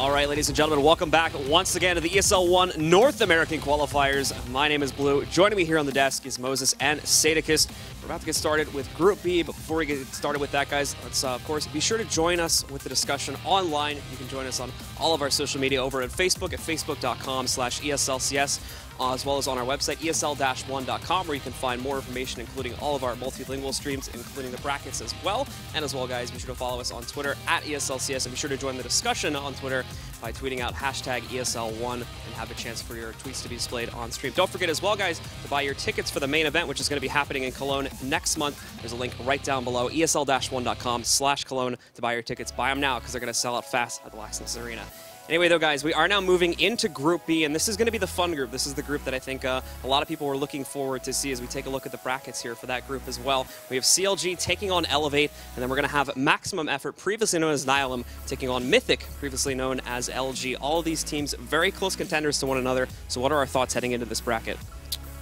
All right, ladies and gentlemen, welcome back once again to the ESL One North American Qualifiers. My name is Blue. Joining me here on the desk is Moses and Sadakist. We're about to get started with Group B, but before we get started with that, guys, let's, of course, be sure to join us with the discussion online. You can join us on all of our social media over at Facebook at facebook.com/ESLCS. As well as on our website, esl-one.com, where you can find more information, including all of our multilingual streams, including the brackets as well. And as well, guys, be sure to follow us on Twitter at ESLCS, and be sure to join the discussion on Twitter by tweeting out #ESL1 and have a chance for your tweets to be displayed on stream. Don't forget as well, guys, to buy your tickets for the main event, which is going to be happening in Cologne next month. There's a link right down below, esl-one.com/Cologne to buy your tickets. Buy them now, because they're going to sell out fast at the Laxness Arena. Anyway, though, guys, we are now moving into Group B, and this is going to be the fun group. This is the group that I think a lot of people were looking forward to see as we take a look at the brackets here for that group as well. We have CLG taking on eLevate, and then we're going to have Maximum Effort, previously known as Nihilum, taking on Mythic, previously known as LG. All of these teams very close contenders to one another. So what are our thoughts heading into this bracket?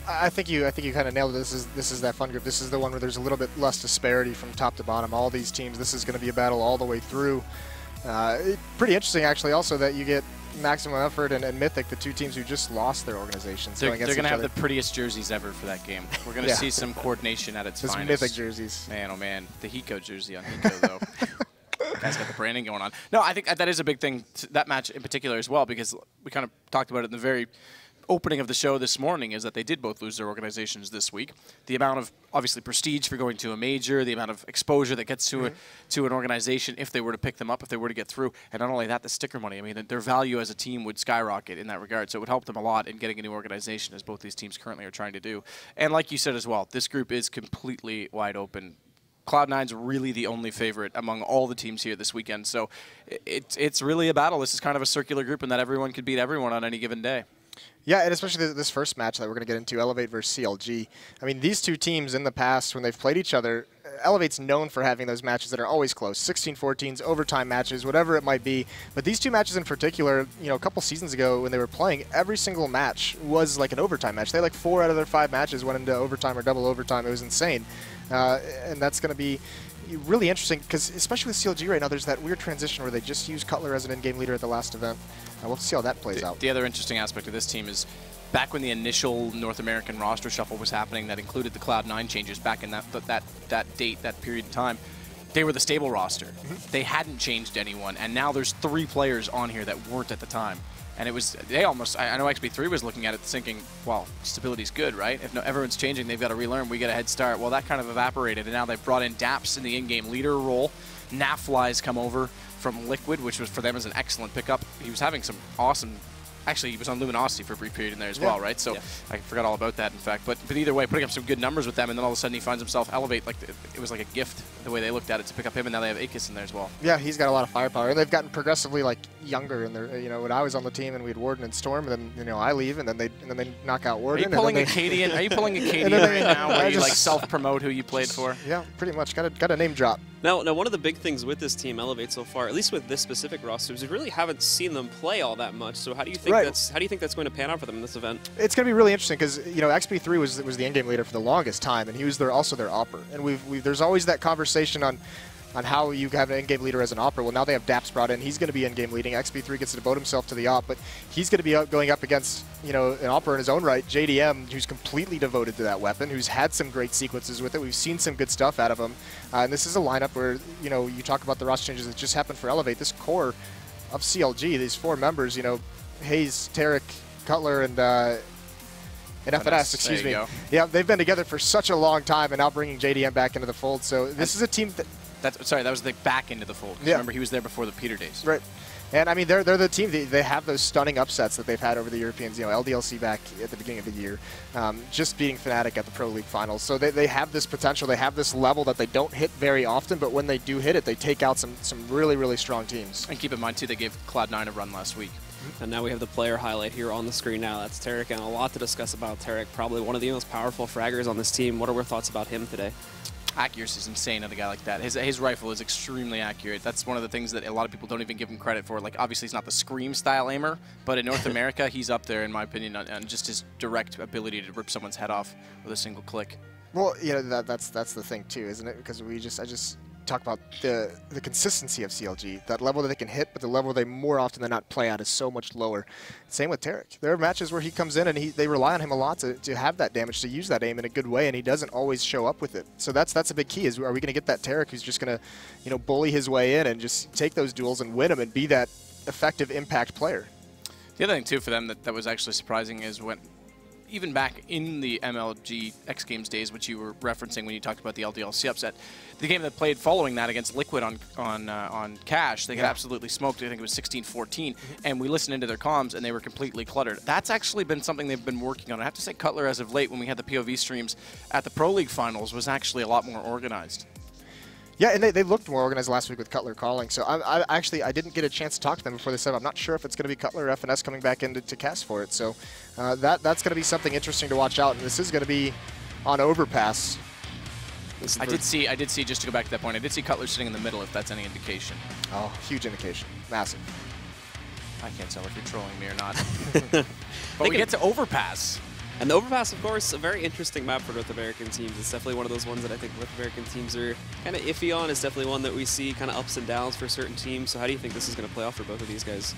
I think you kind of nailed it. This is that fun group. This is the one where there's a little bit less disparity from top to bottom. All these teams, this is going to be a battle all the way through. Pretty interesting, actually, also that you get Maximum Effort and Mythic, the two teams who just lost their organizations. They're going to have the prettiest jerseys ever for that game. We're going to see some coordination at its finest. Mythic jerseys. Man, oh man. The Hiko jersey on Hiko, though. Guy's got the branding going on. No, I think that is a big thing, that match in particular as well, because we kind of talked about it in the very opening of the show this morning, is that they did both lose their organizations this week. The amount of, obviously, prestige for going to a major, the amount of exposure that gets to to an organization if they were to pick them up, if they were to get through, and not only that, the sticker money. I mean, their value as a team would skyrocket in that regard, so it would help them a lot in getting a new organization, as both these teams currently are trying to do. And like you said as well, this group is completely wide open. Cloud9's really the only favorite among all the teams here this weekend, so it's really a battle. This is kind of a circular group in that everyone could beat everyone on any given day. Yeah, and especially this first match that we're going to get into, eLevate versus CLG. I mean, these two teams in the past, when they've played each other, eLevate's known for having those matches that are always close, 16-14s, overtime matches, whatever it might be. But these two matches in particular, you know, a couple seasons ago when they were playing, every single match was like an overtime match. They had like 4 out of their 5 matches went into overtime or double overtime. It was insane. And that's going to be really interesting, because especially with CLG right now, there's that weird transition where they just use Cutler as an in-game leader at the last event. We'll see how that plays out. The other interesting aspect of this team is back when the initial North American roster shuffle was happening that included the Cloud9 changes back in that date, that period of time, they were the stable roster. They hadn't changed anyone, and now there's 3 players on here that weren't at the time. And it was, they almost, I know XB3 was looking at it thinking, well, stability's good, right? If no, everyone's changing, they've got to relearn, we get a head start. Well, that kind of evaporated, and now they've brought in Daps in the in-game leader role. Nafly's come over from Liquid, which was for them as an excellent pickup. He was having some awesome, actually he was on Luminosity for a brief period in there as well, right? So I forgot all about that, in fact. But either way, putting up some good numbers with them, and then all of a sudden he finds himself eLevate, like it was like a gift, the way they looked at it to pick up him, and now they have Akis in there as well. Yeah, he's got a lot of firepower, and they've gotten progressively like younger. And they're, you know, when I was on the team and we had Warden and Storm, and then, you know, I leave, and then they knock out Warden. Are you pulling Acadian? Are you pulling Acadian right now, where you like self-promote who you played for? Yeah, pretty much. Got a name drop. Now, one of the big things with this team, eLevate, so far, at least with this specific roster, is we really haven't seen them play all that much. So how do you think that's going to pan out for them in this event? It's going to be really interesting, because, you know, XB3 was the in-game leader for the longest time, and he was also their opper. And there's always that conversation on how you have an in-game leader as an opper. Well, now they have Daps brought in. He's going to be in-game leading. XB3 gets to devote himself to the op, but he's going to be going up against, you know, an opper in his own right, JDM, who's completely devoted to that weapon, who's had some great sequences with it. We've seen some good stuff out of him. And this is a lineup where, you know, you talk about the roster changes that just happened for eLevate. This core of CLG, these 4 members, you know, Hayes, Tarek, Cutler, and FNS, excuse me. Yeah, they've been together for such a long time, and now bringing JDM back into the fold. So this is a team that... Sorry, that was the back into the fold. Yeah. Remember, he was there before the Peter days. Right. And, I mean, they're the team. They have those stunning upsets that they've had over the Europeans. You know, LDLC back at the beginning of the year, just beating Fnatic at the Pro League Finals. So they have this potential. They have this level that they don't hit very often, but when they do hit it, they take out some really, really strong teams. And keep in mind, too, they gave Cloud9 a run last week. And now we have the player highlight here on the screen now. That's Tarek, and a lot to discuss about Tarek. Probably one of the most powerful fraggers on this team. What are our thoughts about him today? Accuracy is insane on a guy like that. His rifle is extremely accurate. That's one of the things that a lot of people don't even give him credit for. Like, obviously, he's not the Scream-style aimer, but in North America, he's up there, in my opinion, on just his direct ability to rip someone's head off with a single click. Well, you know, that's the thing, too, isn't it? Because I just talk about the consistency of CLG, that level that they can hit, but the level they more often than not play at is so much lower. Same with Tarek. There are matches where he comes in and they rely on him a lot to have that damage, to use that aim in a good way, and he doesn't always show up with it. So that's a big key, is are we going to get that Tarek who's just going to, you know, bully his way in and just take those duels and win them and be that effective impact player. The other thing, too, for them that was actually surprising is when, even back in the MLG X Games days, which you were referencing when you talked about the LDLC upset, the game that played following that against Liquid on Cash, they got absolutely smoked. I think it was 16-14, and we listened into their comms, and they were completely cluttered. That's actually been something they've been working on. I have to say, Cutler, as of late, when we had the POV streams at the Pro League finals, was actually a lot more organized. Yeah, and they looked more organized last week with Cutler calling. So I didn't get a chance to talk to them before they said. I'm not sure if it's going to be Cutler or FNS coming back in to cast for it. So that's going to be something interesting to watch out. And this is going to be on Overpass. I did see, just to go back to that point, I did see Cutler sitting in the middle, if that's any indication. Oh, huge indication. Massive. I can't tell if you're trolling me or not. But we get to Overpass. And the Overpass, of course, a very interesting map for North American teams. It's definitely one of those ones that I think North American teams are kind of iffy on. It's definitely one that we see kind of ups and downs for certain teams. So how do you think this is going to play off for both of these guys?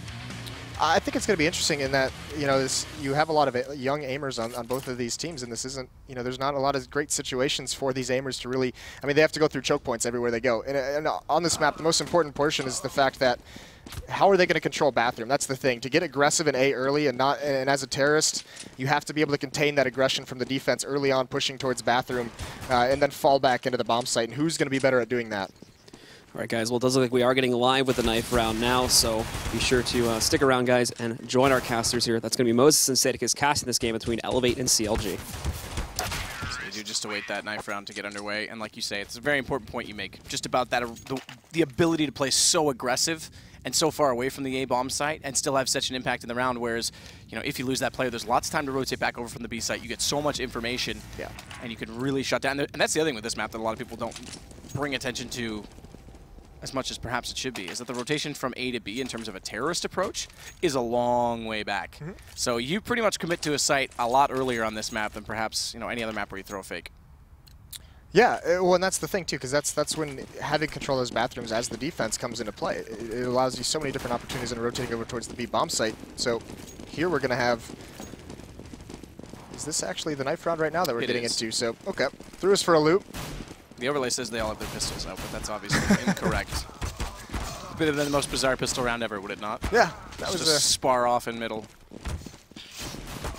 I think it's going to be interesting in that, you know, you have a lot of young aimers on both of these teams, and this isn't, you know, there's not a lot of great situations for these aimers to really, I mean, they have to go through choke points everywhere they go. And on this map, the most important portion is the fact that how are they going to control Bathroom? That's the thing. To get aggressive in A early and as a terrorist, you have to be able to contain that aggression from the defense early on, pushing towards Bathroom, and then fall back into the bomb site. And who's going to be better at doing that? All right, guys. Well, it does look like we are getting live with the knife round now, so be sure to stick around, guys, and join our casters here. That's going to be Moses and Sadicus casting this game between eLevate and CLG. So we do just await that knife round to get underway, and like you say, it's a very important point you make, just about that the ability to play so aggressive and so far away from the A bomb site and still have such an impact in the round, whereas, you know, if you lose that player, there's lots of time to rotate back over from the B site. You get so much information, and you can really shut down. And that's the other thing with this map that a lot of people don't bring attention to as much as perhaps it should be, is that the rotation from A to B in terms of a terrorist approach is a long way back. So you pretty much commit to a site a lot earlier on this map than perhaps, you know, any other map where you throw a fake. Yeah, well, and that's the thing, too, because that's when having control of those bathrooms as the defense comes into play. It allows you so many different opportunities in rotating over towards the B bomb site. So here we're going to have... Is this actually the knife round right now that we're getting into? So, okay. Threw us for a loop. The overlay says they all have their pistols out, but that's obviously incorrect. Bit of the most bizarre pistol round ever, would it not? Yeah. That was just a spar off in middle.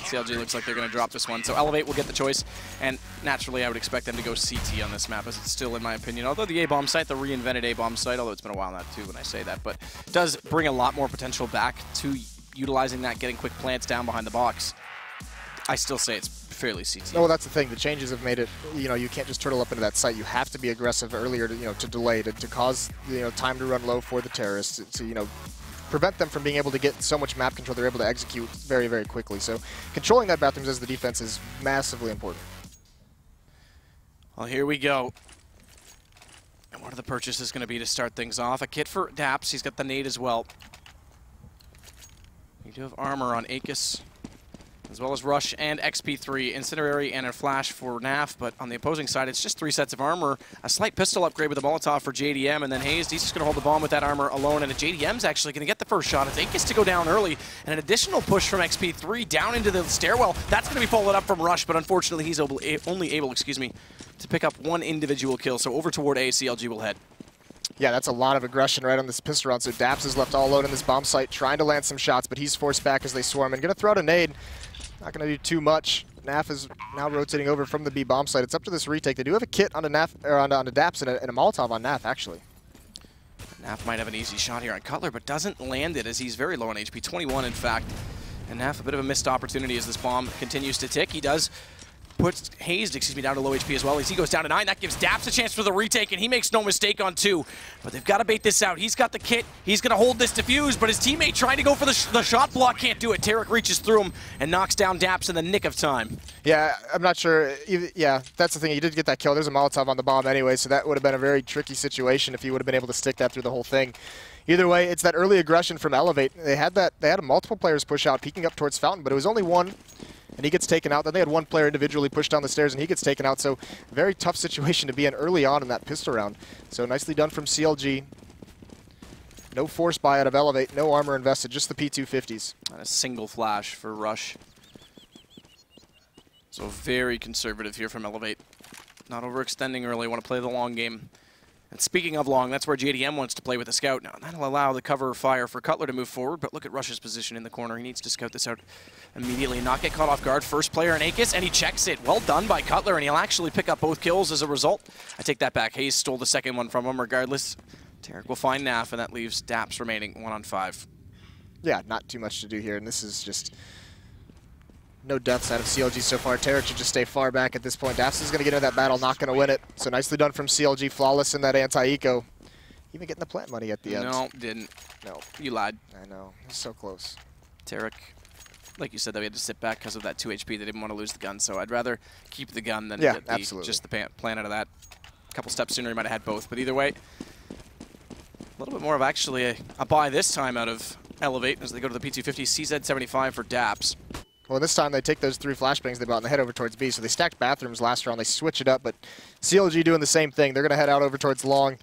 CLG looks like they're going to drop this one. So eLevate will get the choice, and naturally I would expect them to go CT on this map, as it's still, in my opinion, although the A-bomb site, the reinvented A-bomb site, although it's been a while now too when I say that, but does bring a lot more potential back to utilizing that, getting quick plants down behind the box. I still say it's fairly CT. Well, that's the thing. The changes have made it, you know, you can't just turtle up into that site. You have to be aggressive earlier to, you know, to delay, to cause, you know, time to run low for the terrorists, to you know, prevent them from being able to get so much map control they're able to execute very, very quickly. So controlling that bathrooms as the defense is massively important. Well, here we go. And what are the purchases going to be to start things off? A kit for Daps. He's got the nade as well. You do have armor on Aegis, as well as Rush and XP3, Incinerary, and a Flash for NAF, but on the opposing side, it's just 3 sets of armor, a slight pistol upgrade with a Molotov for JDM, and then Hazed, he's just going to hold the bomb with that armor alone, and JDM's actually going to get the first shot. It's Aegis to go down early, and an additional push from XP3 down into the stairwell. That's going to be followed up from Rush, but unfortunately, he's only able, to pick up 1 individual kill, so over toward A, CLG will head. Yeah, that's a lot of aggression right on this pistol round, so Daps is left all alone in this bomb site, trying to land some shots, but he's forced back as they swarm, and going to throw out a nade. Not going to do too much. NAF is now rotating over from the B bomb site. It's up to this retake. They do have a kit on NAF, or on Daps and a Molotov on NAF, actually. NAF might have an easy shot here on Cutler, but doesn't land it as he's very low on HP, 21 in fact. And NAF a bit of a missed opportunity as this bomb continues to tick. He does put Hazed, down to low HP as well. As he goes down to 9, that gives Daps a chance for the retake, and he makes no mistake on 2. But they've got to bait this out. He's got the kit. He's going to hold this defuse, but his teammate trying to go for the shot block can't do it. Tarek reaches through him and knocks down Daps in the nick of time. Yeah, I'm not sure. Yeah, that's the thing. He did get that kill. There's a Molotov on the bomb anyway, so that would have been a very tricky situation if he would have been able to stick that through the whole thing. Either way, it's that early aggression from eLevate. They had multiple players push out, peeking up towards Fountain, but it was only one. and he gets taken out. Then they had one player individually push down the stairs, and he gets taken out. So very tough situation to be in early on in that pistol round. So nicely done from CLG. No force buy out of eLevate, no armor invested, just the P250s. And a single flash for Rush. So very conservative here from eLevate. Not overextending early, want to play the long game. And speaking of long, that's where JDM wants to play with the scout now. That'll allow the cover fire for Cutler to move forward, but look at Rush's position in the corner. He needs to scout this out immediately and not get caught off guard. First player in Akis, and he checks it. Well done by Cutler, and he'll actually pick up both kills as a result. I take that back. Hayes stole the second one from him regardless. Tarek will find Naf, and that leaves Daps remaining 1 on 5. Yeah, not too much to do here, and this is just no deaths out of CLG so far. Tarek should just stay far back at this point. Daps is going to get into that battle, not going to win it. So nicely done from CLG, flawless in that anti-eco. Even getting the plant money at the end. No, didn't. No. You lied. I know. He's so close. Tarek, like you said, that we had to sit back because of that 2 HP. They didn't want to lose the gun, so I'd rather keep the gun than get just the plant out of that. A couple steps sooner, he might have had both. But either way, a little bit more of actually a buy this time out of eLevate as they go to the P250. CZ75 for Daps. Well, this time they take those 3 flashbangs they bought and they head over towards B. So they stacked bathrooms last round. They switch it up, but CLG doing the same thing. They're going to head out over towards long.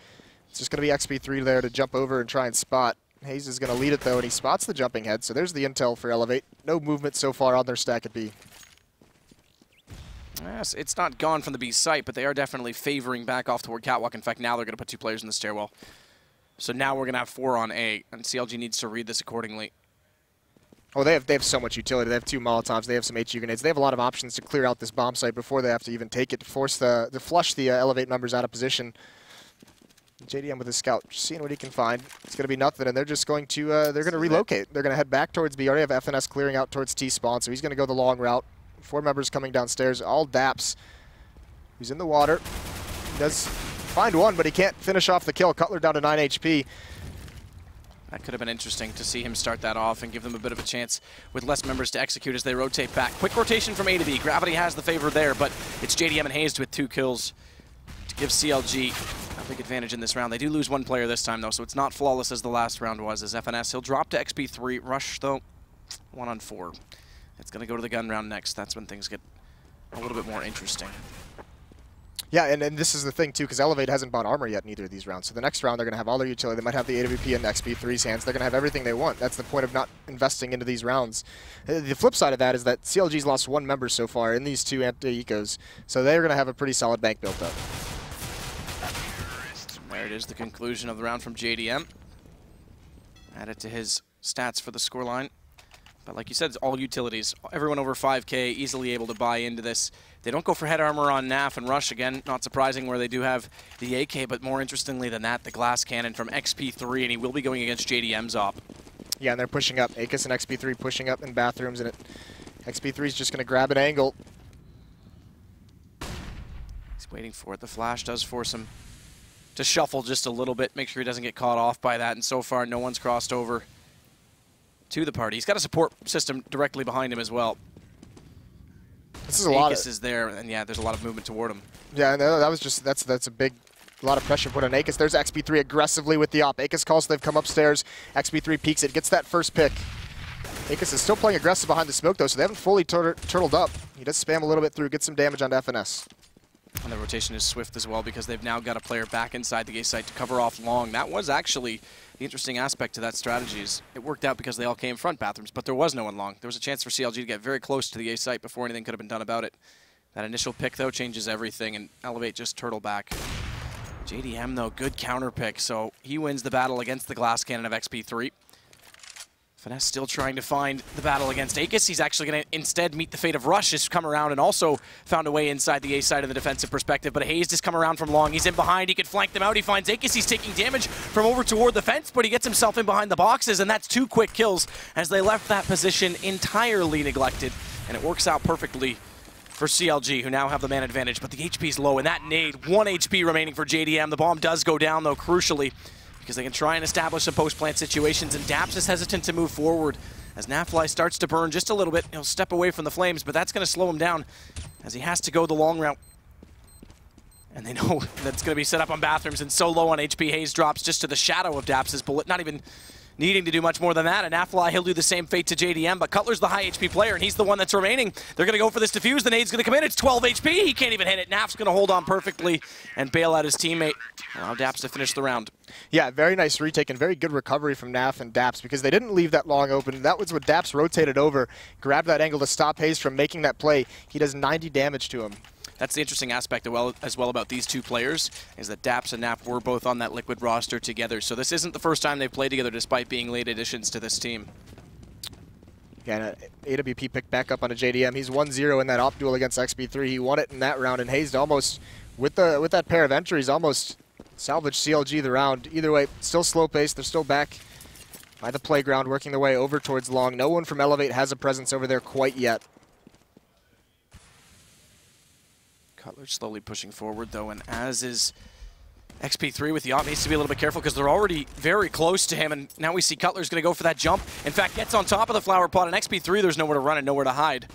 It's just going to be XP3 there to jump over and try and spot. Hayes is going to lead it, though, and he spots the jumping head. So there's the intel for eLevate. No movement so far on their stack at B. Yes, it's not gone from the B site, but they are definitely favoring back off toward Catwalk. In fact, now they're going to put 2 players in the stairwell. So now we're going to have 4 on A, and CLG needs to read this accordingly. Oh, they have so much utility. They have 2 Molotovs. They have some HE grenades. They have a lot of options to clear out this bomb site before they have to even take it, to flush the eLevate members out of position. JDM with his scout, just seeing what he can find. It's going to be nothing, and they're just going to they're going to relocate. They're going to head back towards B. Already have FNS clearing out towards T spawn, so he's going to go the long route. 4 members coming downstairs. All Daps. He's in the water. He does find one, but he can't finish off the kill. Cutler down to 9 HP. That could have been interesting to see him start that off and give them a bit of a chance with less members to execute as they rotate back. Quick rotation from A to B. Gravity has the favor there, but it's JDM and Hayes with 2 kills to give CLG a big advantage in this round. They do lose 1 player this time, though, so it's not flawless as the last round was. As FNS, he'll drop to XP3. Rush, though, 1 on 4. It's going to go to the gun round next. That's when things get a little bit more interesting. Yeah, and this is the thing, too, because eLevate hasn't bought armor yet in either of these rounds. So the next round, they're going to have all their utility. They might have the AWP in XP3's hands. They're going to have everything they want. That's the point of not investing into these rounds. The flip side of that is that CLG's lost 1 member so far in these 2 anti-ecos. So they're going to have a pretty solid bank built up. There it is, the conclusion of the round from JDM. Added to his stats for the scoreline. But like you said, it's all utilities. Everyone over 5K easily able to buy into this. They don't go for head armor on Naf and Rush. Again, not surprising where they do have the AK, but more interestingly than that, the glass cannon from XP3, and he will be going against JDM's op. Yeah, and they're pushing up. Akis and XP3 pushing up in bathrooms, and XP3 is just going to grab an angle. He's waiting for it. The flash does force him to shuffle just a little bit, make sure he doesn't get caught off by that, and so far no one's crossed over to the party. He's got a support system directly behind him as well. This is a lot. Akis is there, and yeah, there's a lot of movement toward him. Yeah, no, that was just that's a lot of pressure put on Akis. There's XP3 aggressively with the op. Akis calls, they've come upstairs. XP3 peeks it, gets that first pick. Akis is still playing aggressive behind the smoke though, so they haven't fully turtled up. He does spam a little bit through, gets some damage onto FNS. And the rotation is swift as well because they've now got a player back inside the A site to cover off long. That was actually the interesting aspect to that strategy. Is it worked out because they all came front bathrooms, but there was no one long. There was a chance for CLG to get very close to the A site before anything could have been done about it. That initial pick, though, changes everything, and eLevate just turtle back. JDM, though, good counter pick, so he wins the battle against the glass cannon of XP3. Finesse still trying to find the battle against Akis. He's actually going to instead meet the fate of Rush. Has come around and also found a way inside the A side of the defensive perspective. But Hayes just come around from long. He's in behind. He could flank them out. He finds Akis. He's taking damage from over toward the fence, but he gets himself in behind the boxes, and that's 2 quick kills as they left that position entirely neglected. And it works out perfectly for CLG, who now have the man advantage. But the HP's low, and that nade, 1 HP remaining for JDM. The bomb does go down, though, crucially, because they can try and establish some post-plant situations, and Daps is hesitant to move forward. As Nafly starts to burn just a little bit, he'll step away from the flames, but that's going to slow him down as he has to go the long route. And they know that's going to be set up on bathrooms, and so low on HP, Hayes drops just to the shadow of Daps' bullet, not even needing to do much more than that. And Nafly, he'll do the same fate to JDM, but Cutler's the high HP player, and he's the one that's remaining. They're going to go for this defuse. The nade's going to come in. It's 12 HP. He can't even hit it. Naf's going to hold on perfectly and bail out his teammate. Allow Daps to finish the round. Yeah, very nice retake and very good recovery from Naf and Daps because they didn't leave that long open. That was what Daps rotated over, grabbed that angle to stop Hayes from making that play. He does 90 damage to him. That's the interesting aspect as well about these two players, is that Daps and Naf were both on that Liquid roster together. So this isn't the first time they've played together despite being late additions to this team. Yeah, AWP picked back up on a JDM. He's 1-0 in that op duel against XP3. He won it in that round, and Hayes almost, with that pair of entries, almost salvaged CLG the round. Either way, still slow pace. They're still back by the playground, working their way over towards long. No one from eLevate has a presence over there quite yet. Cutler slowly pushing forward, though, and as is XP3 with the op, needs to be a little bit careful because they're already very close to him, and now we see Cutler's going to go for that jump. In fact, gets on top of the flower pot, and XP3, there's nowhere to run and nowhere to hide.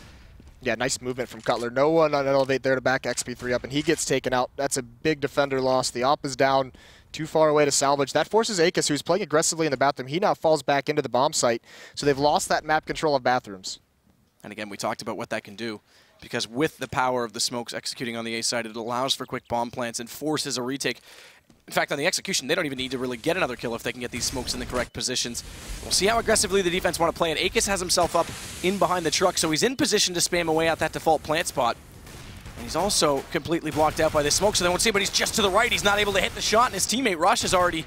Yeah, nice movement from Cutler. No one on eLevate there to back XP3 up, and he gets taken out. That's a big defender loss. The op is down, too far away to salvage. That forces Akis, who's playing aggressively in the bathroom. He now falls back into the bomb site, so they've lost that map control of bathrooms. And again, we talked about what that can do, because with the power of the smokes executing on the A side, it allows for quick bomb plants and forces a retake. In fact, on the execution, they don't even need to really get another kill if they can get these smokes in the correct positions. We'll see how aggressively the defense want to play it. Akis has himself up in behind the truck, so he's in position to spam away at that default plant spot. And he's also completely blocked out by the smoke, so they won't see, but he's just to the right. He's not able to hit the shot, and his teammate Rush has already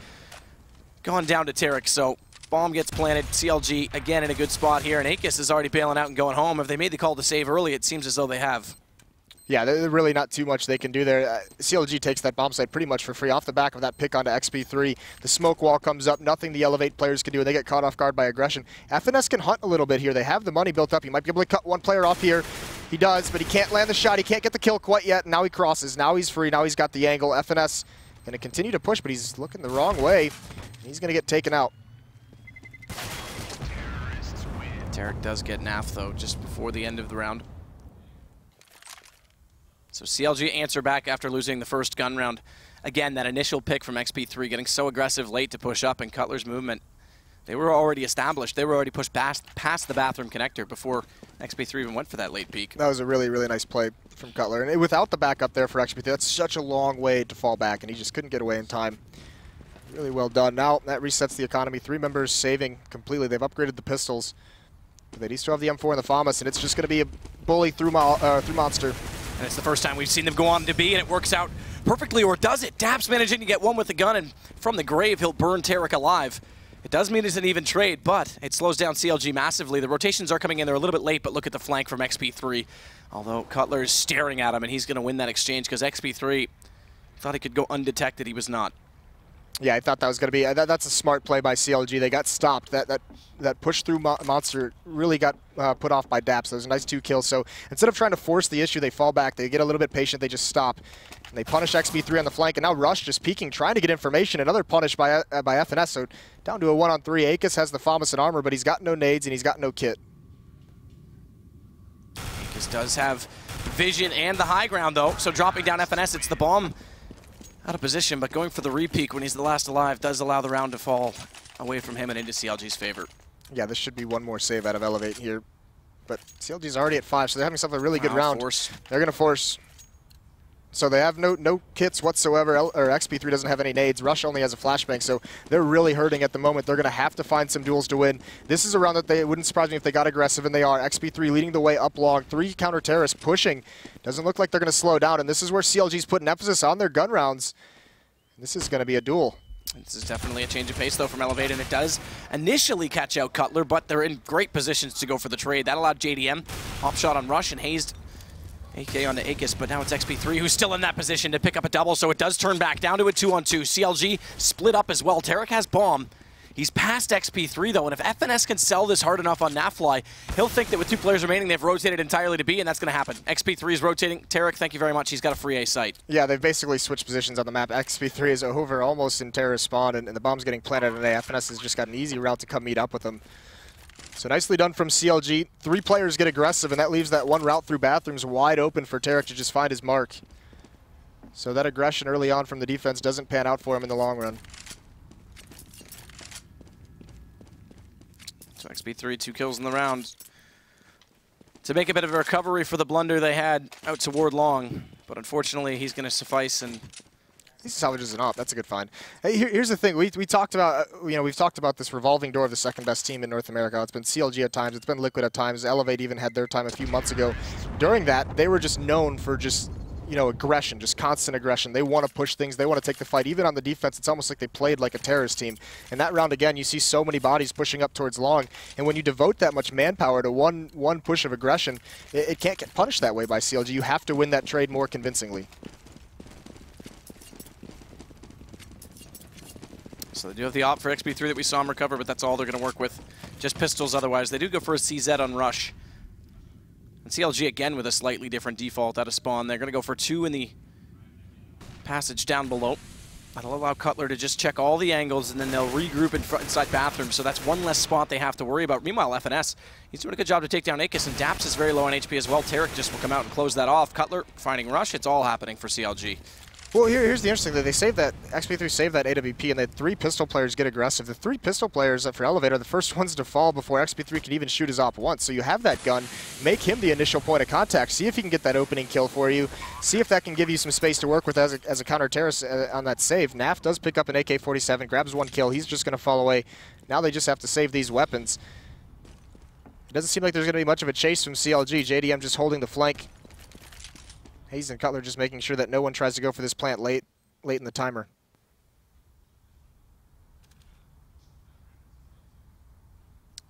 gone down to Tarek, so bomb gets planted. CLG again in a good spot here, and Akis is already bailing out and going home. If they made the call to save early, it seems as though they have. Yeah, there's really not too much they can do there. CLG takes that bomb site pretty much for free off the back of that pick onto XP3. The smoke wall comes up. Nothing the eLevate players can do. They get caught off guard by aggression. FNS can hunt a little bit here. They have the money built up. He might be able to cut one player off here. He does, but he can't land the shot. He can't get the kill quite yet. Now he crosses. Now he's free. Now he's got the angle. FNS going to continue to push, but he's looking the wrong way. He's going to get taken out. Tarek does get Naf, though, just before the end of the round. So CLG answer back after losing the first gun round. Again, that initial pick from XP3 getting so aggressive late to push up, and Cutler's movement, they were already established. They were already pushed past the bathroom connector before XP3 even went for that late peek. That was a really, really nice play from Cutler. And without the backup there for XP3, that's such a long way to fall back, and he just couldn't get away in time. Really well done. Now that resets the economy. 3 members saving completely. They've upgraded the pistols. But they do still have the M4 and the FAMAS, and it's just going to be a bully through monster. And it's the first time we've seen them go on to B, and it works out perfectly, or does it? Daps managing to get one with the gun, and from the grave, he'll burn Tarek alive. It does mean it's an even trade, but it slows down CLG massively. The rotations are coming in. They're a little bit late, but look at the flank from XP3. Although Cutler is staring at him, and he's going to win that exchange because XP3 thought he could go undetected. He was not. Yeah, I thought that was going to be that's a smart play by CLG. They got stopped. That push through monster really got put off by Daps. That was a nice 2 kills. So instead of trying to force the issue, they fall back. They get a little bit patient. They just stop. And they punish XP3 on the flank. And now Rush just peeking, trying to get information. Another punish by FNS. So down to a 1-on-3. Akis has the FAMAS and armor, but he's got no nades and he's got no kit. Akis does have vision and the high ground, though. So dropping down FNS, it's the bomb out of position, but going for the repeak when he's the last alive does allow the round to fall away from him and into CLG's favor. Yeah, this should be one more save out of eLevate here. But CLG's already at 5, so they're having themselves a really good round. Force. They're going to force. So they have no kits whatsoever, or XP3 doesn't have any nades. Rush only has a flashbang, so they're really hurting at the moment. They're going to have to find some duels to win. This is a round that it wouldn't surprise me if they got aggressive, and they are. XP3 leading the way up long. 3 counter-terrorists pushing. Doesn't look like they're going to slow down, and this is where CLG's putting emphasis on their gun rounds. This is going to be a duel. This is definitely a change of pace, though, from eLevate, and it does initially catch out Cutler, but they're in great positions to go for the trade. That allowed JDM hop shot on Rush and hazed AK onto Akis, but now it's XP3 who's still in that position to pick up a double, so it does turn back down to a 2-on-2. CLG split up as well. Tarek has bomb. He's past XP3, though, and if FNS can sell this hard enough on Nafly, he'll think that with 2 players remaining, they've rotated entirely to B, and that's going to happen. XP3 is rotating. Tarek, thank you very much. He's got a free A site. Yeah, they've basically switched positions on the map. XP3 is over almost in terrorist spawn, and the bomb's getting planted on A. FNS has just got an easy route to come meet up with them. So nicely done from CLG. 3 players get aggressive, and that leaves that one route through bathrooms wide open for Tarek to just find his mark. So that aggression early on from the defense doesn't pan out for him in the long run. XP3, 2 kills in the round. To make a bit of a recovery for the blunder they had out toward long. But unfortunately, he's going to suffice and... He salvages it off. That's a good find. Hey, here's the thing. We talked about, we've talked about this revolving door of the second best team in North America. It's been CLG at times. It's been Liquid at times. eLevate even had their time a few months ago. During that, they were just known for just, aggression, just constant aggression. They want to push things. They want to take the fight. Even on the defense, it's almost like they played like a terrorist team. And that round, again, you see so many bodies pushing up towards long. And when you devote that much manpower to one push of aggression, it can't get punished that way by CLG. You have to win that trade more convincingly. So they do have the op for XP3 that we saw him recover, but that's all they're going to work with. Just pistols otherwise. They do go for a CZ on rush. And CLG again with a slightly different default out of spawn. They're going to go for 2 in the passage down below. That'll allow Cutler to just check all the angles, and then they'll regroup inside bathroom. So that's one less spot they have to worry about. Meanwhile, FNS, he's doing a good job to take down Akis, and Daps is very low on HP as well. Tarek just will come out and close that off. Cutler finding rush. It's all happening for CLG. Well, here's the interesting thing. They saved that, XP3 saved that AWP, and they had 3 pistol players get aggressive. The 3 pistol players for eLevate are the first ones to fall before XP3 can even shoot his op once. So you have that gun, make him the initial point of contact, see if he can get that opening kill for you, see if that can give you some space to work with as a counter-terrorist on that save. Naf does pick up an AK-47, grabs 1 kill. He's just going to fall away. Now they just have to save these weapons. It doesn't seem like there's going to be much of a chase from CLG. JDM just holding the flank. Hayes and Cutler just making sure that no one tries to go for this plant late in the timer.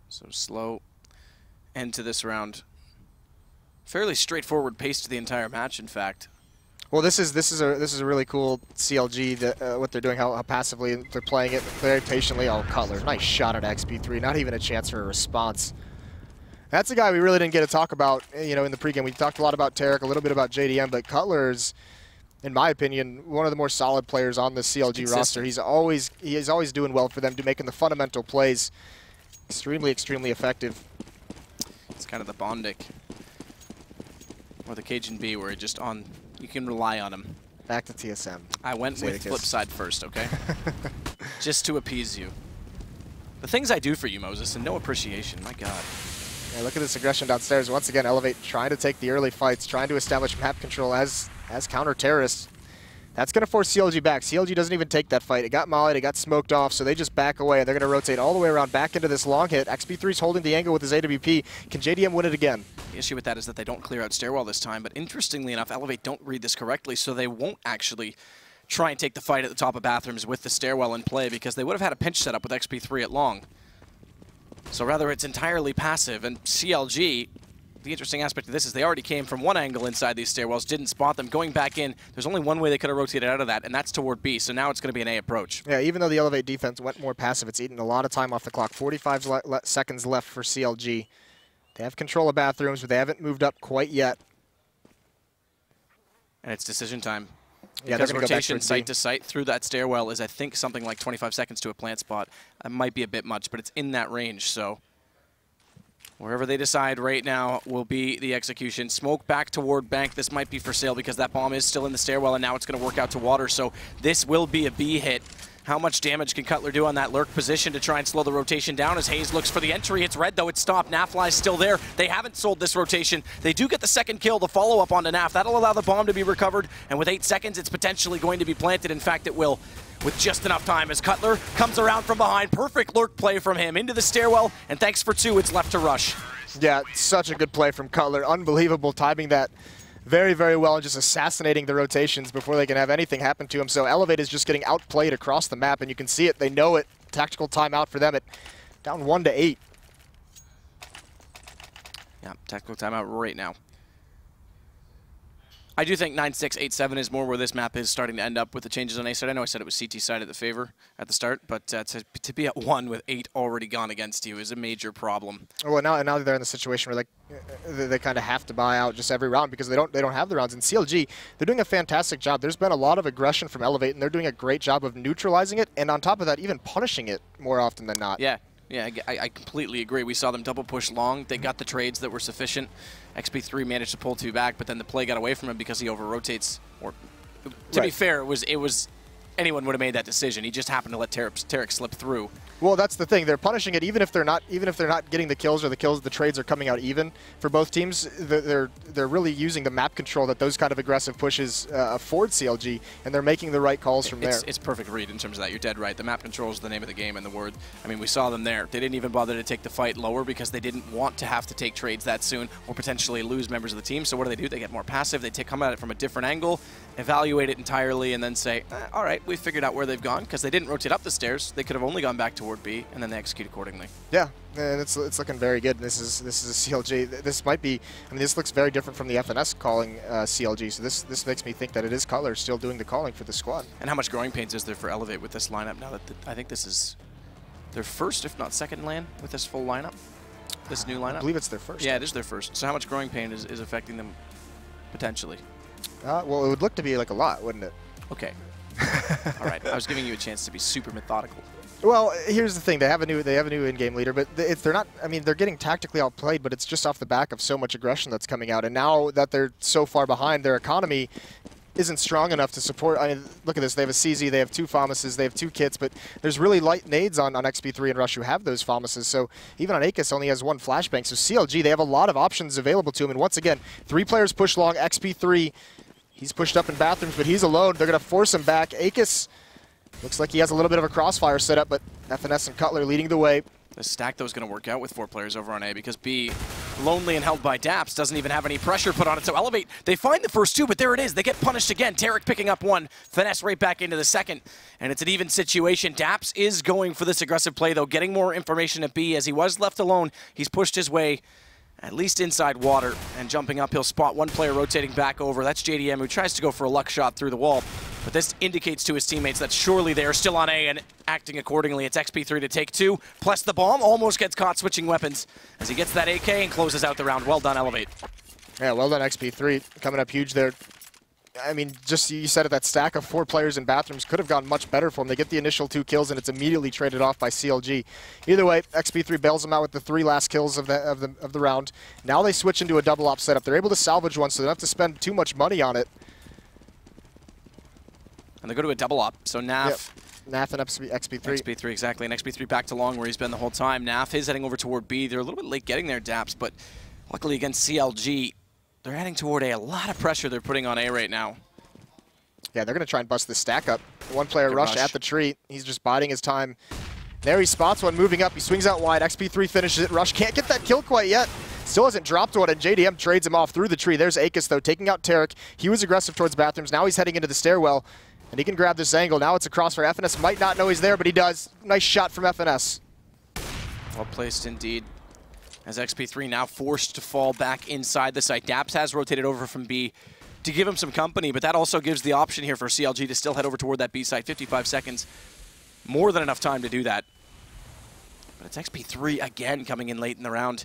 So slow end to this round. Fairly straightforward pace to the entire match, in fact. Well, this is a really cool CLG what they're doing, how passively they're playing it, very patiently. Oh, Cutler, nice shot at XP3. Not even a chance for a response. That's a guy we really didn't get to talk about, in the pregame. We talked a lot about Tarek, a little bit about JDM, but Cutler's, in my opinion, one of the more solid players on the CLG roster. He's always doing well for them, making the fundamental plays. Extremely, extremely effective. It's kind of the Bondic or the Cajun B, where you can rely on him. Back to TSM. I went with flip side first, okay? Just to appease you. The things I do for you, Moses, and no appreciation. My God. Yeah, look at this aggression downstairs. Once again, eLevate trying to take the early fights, trying to establish map control as counter-terrorists. That's going to force CLG back. CLG doesn't even take that fight. It got mollied, it got smoked off, so they just back away, and they're going to rotate all the way around back into this long hit. XP3's holding the angle with his AWP. Can JDM win it again? The issue with that is that they don't clear out stairwell this time, but interestingly enough, eLevate don't read this correctly, so they won't actually try and take the fight at the top of bathrooms with the stairwell in play, because they would have had a pinch set up with XP3 at long. So rather, it's entirely passive, and CLG, the interesting aspect of this is they already came from one angle inside these stairwells, didn't spot them. Going back in, there's only one way they could have rotated out of that, and that's toward B, so now it's going to be an A approach. Yeah, even though the eLevate defense went more passive, it's eaten a lot of time off the clock. 45 seconds left for CLG. They have control of bathrooms, but they haven't moved up quite yet. And it's decision time. Yeah, because rotation site to site through that stairwell is, I think, something like 25 seconds to a plant spot. That might be a bit much, but it's in that range, so wherever they decide right now will be the execution. Smoke back toward bank. This might be for sale because that bomb is still in the stairwell, and now it's going to work out to water, so this will be a B hit. How much damage can Cutler do on that lurk position to try and slow the rotation down as Hayes looks for the entry? It's red, though. It's stopped. Nafly's still there. They haven't sold this rotation. They do get the second kill, the follow-up onto Naf. That'll allow the bomb to be recovered, and with 8 seconds, it's potentially going to be planted. In fact, it will, with just enough time as Cutler comes around from behind. Perfect lurk play from him into the stairwell, and thanks for 2, it's left to rush. Yeah, such a good play from Cutler. Unbelievable, timing that very, very well and just assassinating the rotations before they can have anything happen to him. So eLevate is just getting outplayed across the map, and you can see it. They know it. Tactical timeout for them at down 1-8. Yeah, tactical timeout right now. I do think 9-6, 8-7 is more where this map is starting to end up with the changes on A side. I know I said it was CT side at the favor at the start, but to be at 1 with 8 already gone against you is a major problem. Well, now they're in the situation where they kind of have to buy out just every round because they don't have the rounds. In CLG, they're doing a fantastic job. There's been a lot of aggression from eLevate, and they're doing a great job of neutralizing it, and on top of that, even punishing it more often than not. Yeah. Yeah, I completely agree. We saw them double push long. They got the trades that were sufficient. XP3 managed to pull 2 back, but then the play got away from him because he over-rotates. Or, to be fair, it was anyone would have made that decision. He just happened to let Tarek slip through. Well, that's the thing. They're punishing it even if they're not getting the kills, or the trades are coming out even for both teams. They're really using the map control that those kind of aggressive pushes afford CLG, and they're making the right calls from there. It's perfect read in terms of that. You're dead right. The map control is the name of the game, and the word. I mean, we saw them there. They didn't even bother to take the fight lower because they didn't want to have to take trades that soon or potentially lose members of the team. So what do? They get more passive. They come at it from a different angle, evaluate it entirely, and then say, all right, we figured out where they've gone, because they didn't rotate up the stairs. They could have only gone back toward B, and then they execute accordingly. Yeah, and it's looking very good. This is a CLG. This might be. I mean, this looks very different from the FNS calling CLG. So this makes me think that it is Cutler still doing the calling for the squad. And how much growing pains is there for eLevate with this lineup now that I think this is their first, if not second, LAN with this full lineup, this new lineup? I believe it's their first. Yeah, it is their first. So how much growing pain is affecting them potentially? Well, it would look to be like a lot, wouldn't it? Okay. All right. I was giving you a chance to be super methodical. Well, here's the thing: they have a new in-game leader, but they're not. I mean, they're getting tactically outplayed, but it's just off the back of so much aggression that's coming out. And now that they're so far behind, their economy isn't strong enough to support. I mean, look at this: they have a CZ, they have 2 FAMASes, they have 2 kits, but there's really light nades on XP3 and Rush who have those FAMASes. So even on Aegis only has 1 flashbang. So CLG, they have a lot of options available to him. And once again, 3 players push long. XP3, he's pushed up in bathrooms, but he's alone. They're going to force him back. Aegis looks like he has a little bit of a crossfire set up, but FNS and Cutler leading the way. The stack, though, is going to work out with 4 players over on A, because B, lonely and held by Daps, doesn't even have any pressure put on it. So eLevate, they find the first 2, but there it is. They get punished again. Tarek picking up 1, Finesse right back into the second, and it's an even situation. Daps is going for this aggressive play, though, getting more information at B. As he was left alone, he's pushed his way at least inside water, and jumping up, he'll spot 1 player rotating back over. That's JDM, who tries to go for a luck shot through the wall. But this indicates to his teammates that surely they are still on A and acting accordingly. It's XP3 to take 2, plus the bomb almost gets caught switching weapons as he gets that AK and closes out the round. Well done, eLevate. Yeah, well done, XP3. Coming up huge there. I mean, just you said it, that stack of 4 players in bathrooms could have gone much better for them. They get the initial 2 kills, and it's immediately traded off by CLG. Either way, XP3 bails them out with the 3 last kills of the round. Now they switch into a double op setup. They're able to salvage one, so they don't have to spend too much money on it. And they go to a double op, so Naf. Yep. Naf and XP3. XP3, exactly. And XP3 back to long where he's been the whole time. Naf is heading over toward B. They're a little bit late getting there, Daps, but luckily against CLG, they're heading toward A. A lot of pressure they're putting on A right now. Yeah, they're going to try and bust this stack up. 1 player rush at the tree. He's just biding his time. There he spots one moving up. He swings out wide. XP3 finishes it. Rush can't get that kill quite yet. Still hasn't dropped one, and JDM trades him off through the tree. There's Aegis, though, taking out Tarek. He was aggressive towards bathrooms. Now he's heading into the stairwell, and he can grab this angle. Now it's a crossfire. FNS might not know he's there, but he does. Nice shot from FNS. Well placed indeed. As XP3 now forced to fall back inside the site. Daps has rotated over from B to give him some company, but that also gives the option here for CLG to still head over toward that B site. 55 seconds. More than enough time to do that. But it's XP3 again coming in late in the round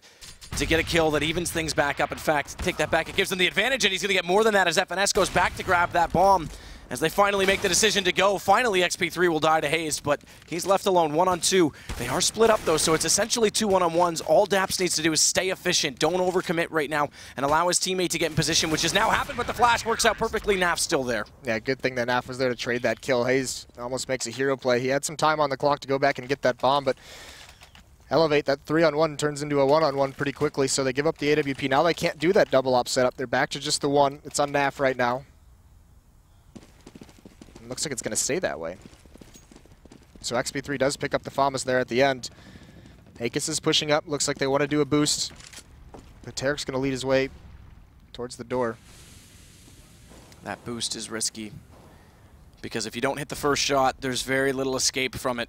to get a kill that evens things back up. In fact, take that back, it gives them the advantage, and he's going to get more than that as FNS goes back to grab that bomb. As they finally make the decision to go, finally XP3 will die to Hazed, but he's left alone 1-on-2. They are split up though, so it's essentially 2 1-on-1s. All Daps needs to do is stay efficient, don't overcommit right now, and allow his teammate to get in position, which has now happened, but the flash works out perfectly. Naf's still there. Yeah, good thing that Naf was there to trade that kill. Hazed almost makes a hero play. He had some time on the clock to go back and get that bomb, but eLevate, that 3-on-1 turns into a 1-on-1 pretty quickly, so they give up the AWP. Now they can't do that double op setup. They're back to just the 1. It's on Naf right now. Looks like it's going to stay that way. So XP3 does pick up the FAMAS there at the end. Aegis is pushing up. Looks like they want to do a boost. But Tarek's going to lead his way towards the door. That boost is risky, because if you don't hit the first shot, there's very little escape from it.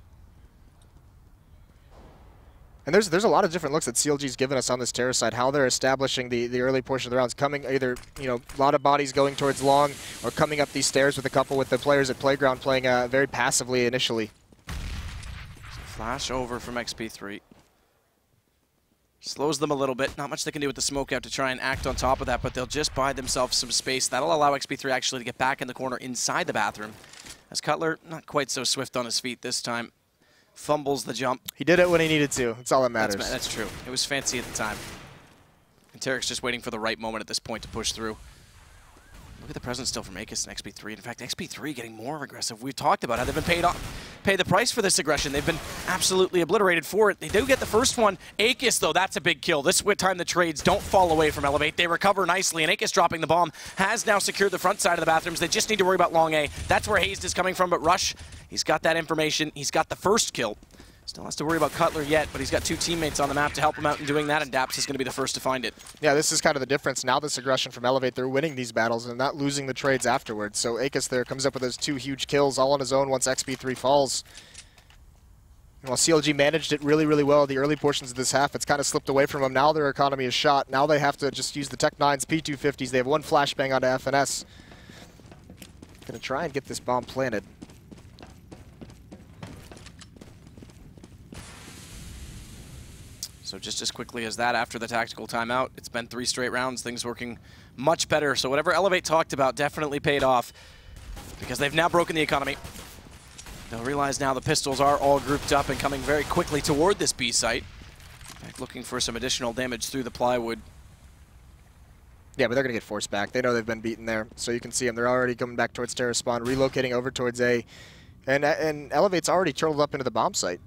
And there's a lot of different looks that CLG's given us on this terrace side, how they're establishing the early portion of the rounds, coming either, you know, a lot of bodies going towards long or coming up these stairs with a couple with the players at Playground playing very passively initially. Flash over from XP3. Slows them a little bit. Not much they can do with the smoke out to try and act on top of that, but they'll just buy themselves some space. That'll allow XP3 actually to get back in the corner inside the bathroom. As Cutler, not quite so swift on his feet this time. Fumbles the jump. He did it when he needed to. That's all that matters. That's true. It was fancy at the time. And Tarek's just waiting for the right moment at this point to push through. Look at the presence still from Akis and XP3. In fact, XP3 getting more aggressive. We've talked about how they've been paid the price for this aggression. They've been absolutely obliterated for it. They do get the first one. Akis, though, that's a big kill. This time the trades don't fall away from eLevate. They recover nicely, and Akis dropping the bomb has now secured the front side of the bathrooms. They just need to worry about long A. That's where Hazed is coming from, but Rush, he's got that information. He's got the first kill. Still has to worry about Cutler yet, but he's got 2 teammates on the map to help him out in doing that, and Daps is going to be the first to find it. Yeah, this is kind of the difference. Now this aggression from eLevate, they're winning these battles and not losing the trades afterwards. So Akis there comes up with those 2 huge kills all on his own once XP3 falls. And while CLG managed it really, really well in the early portions of this half, it's kind of slipped away from them. Now their economy is shot. Now they have to just use the Tech 9s, P250s. They have 1 flashbang onto FNS. Gonna try and get this bomb planted. So just as quickly as that, after the tactical timeout, it's been 3 straight rounds, things working much better. So whatever eLevate talked about definitely paid off, because they've now broken the economy. They'll realize now the pistols are all grouped up and coming very quickly toward this B site. In fact, looking for some additional damage through the plywood. Yeah, but they're going to get forced back. They know they've been beaten there. So you can see them. They're already coming back towards Terra spawn, relocating over towards A. And eLevate's already turtled up into the bomb site.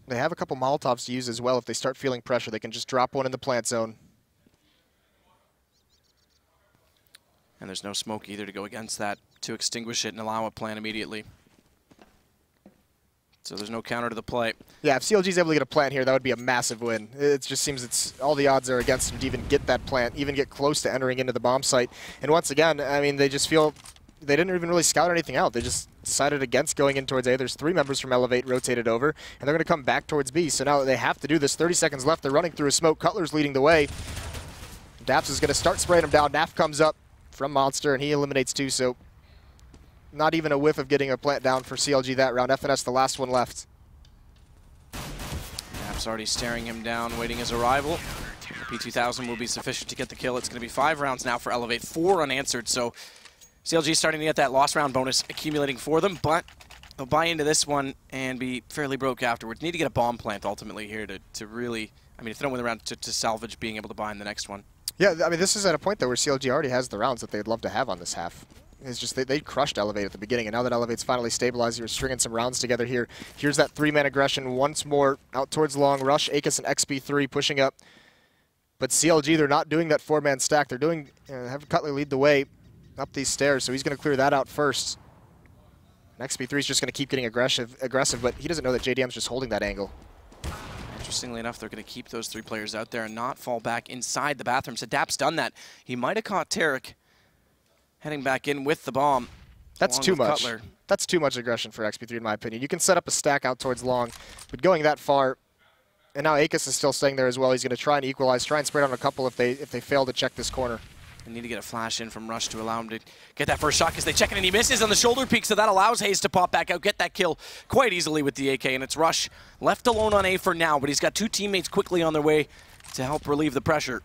They have a couple Molotovs to use as well. If they start feeling pressure, they can just drop one in the plant zone. And there's no smoke either to go against that, to extinguish it and allow a plant immediately. So there's no counter to the play. Yeah, if CLG's able to get a plant here, that would be a massive win. It just seems it's all the odds are against them to even get that plant, even get close to entering into the bomb site. And once again, I mean, they just feel they didn't even really scout anything out. They just decided against going in towards A. There's 3 members from eLevate rotated over, and they're going to come back towards B. So now they have to do this. 30 seconds left. They're running through a smoke. Cutler's leading the way. Daps is going to start spraying him down. Naf comes up from Monster, and he eliminates 2. So not even a whiff of getting a plant down for CLG that round. FNS the last one left. Naf's already staring him down, waiting his arrival. The P2000 will be sufficient to get the kill. It's going to be 5 rounds now for eLevate, 4 unanswered. So CLG is starting to get that lost round bonus accumulating for them, but they'll buy into this one and be fairly broke afterwards. Need to get a bomb plant ultimately here to really, I mean, if they don't win the round, to salvage being able to buy in the next one. Yeah, I mean, this is at a point, though, where CLG already has the rounds that they'd love to have on this half. It's just they crushed eLevate at the beginning, and now that eLevate's finally stabilized, you're stringing some rounds together here. Here's that 3-man aggression once more out towards long. Rush, Akis, and XP3 pushing up. But CLG, they're not doing that 4-man stack. They're doing, have Cutler lead the way up these stairs, so he's going to clear that out first. And XP3 is just going to keep getting aggressive, but he doesn't know that JDM's just holding that angle. Interestingly enough, they're going to keep those 3 players out there and not fall back inside the bathroom. So Dap's done that. He might have caught Tarek heading back in with the bomb. That's too much. Cutler. That's too much aggression for XP3 in my opinion. You can set up a stack out towards long, but going that far, and now Akis is still staying there as well. He's going to try and equalize, try and spread on a couple if they fail to check this corner. They need to get a flash in from Rush to allow him to get that first shot, because they check it and he misses on the shoulder peak, so that allows Hayes to pop back out, get that kill quite easily with the AK, and it's Rush left alone on A for now, but he's got 2 teammates quickly on their way to help relieve the pressure.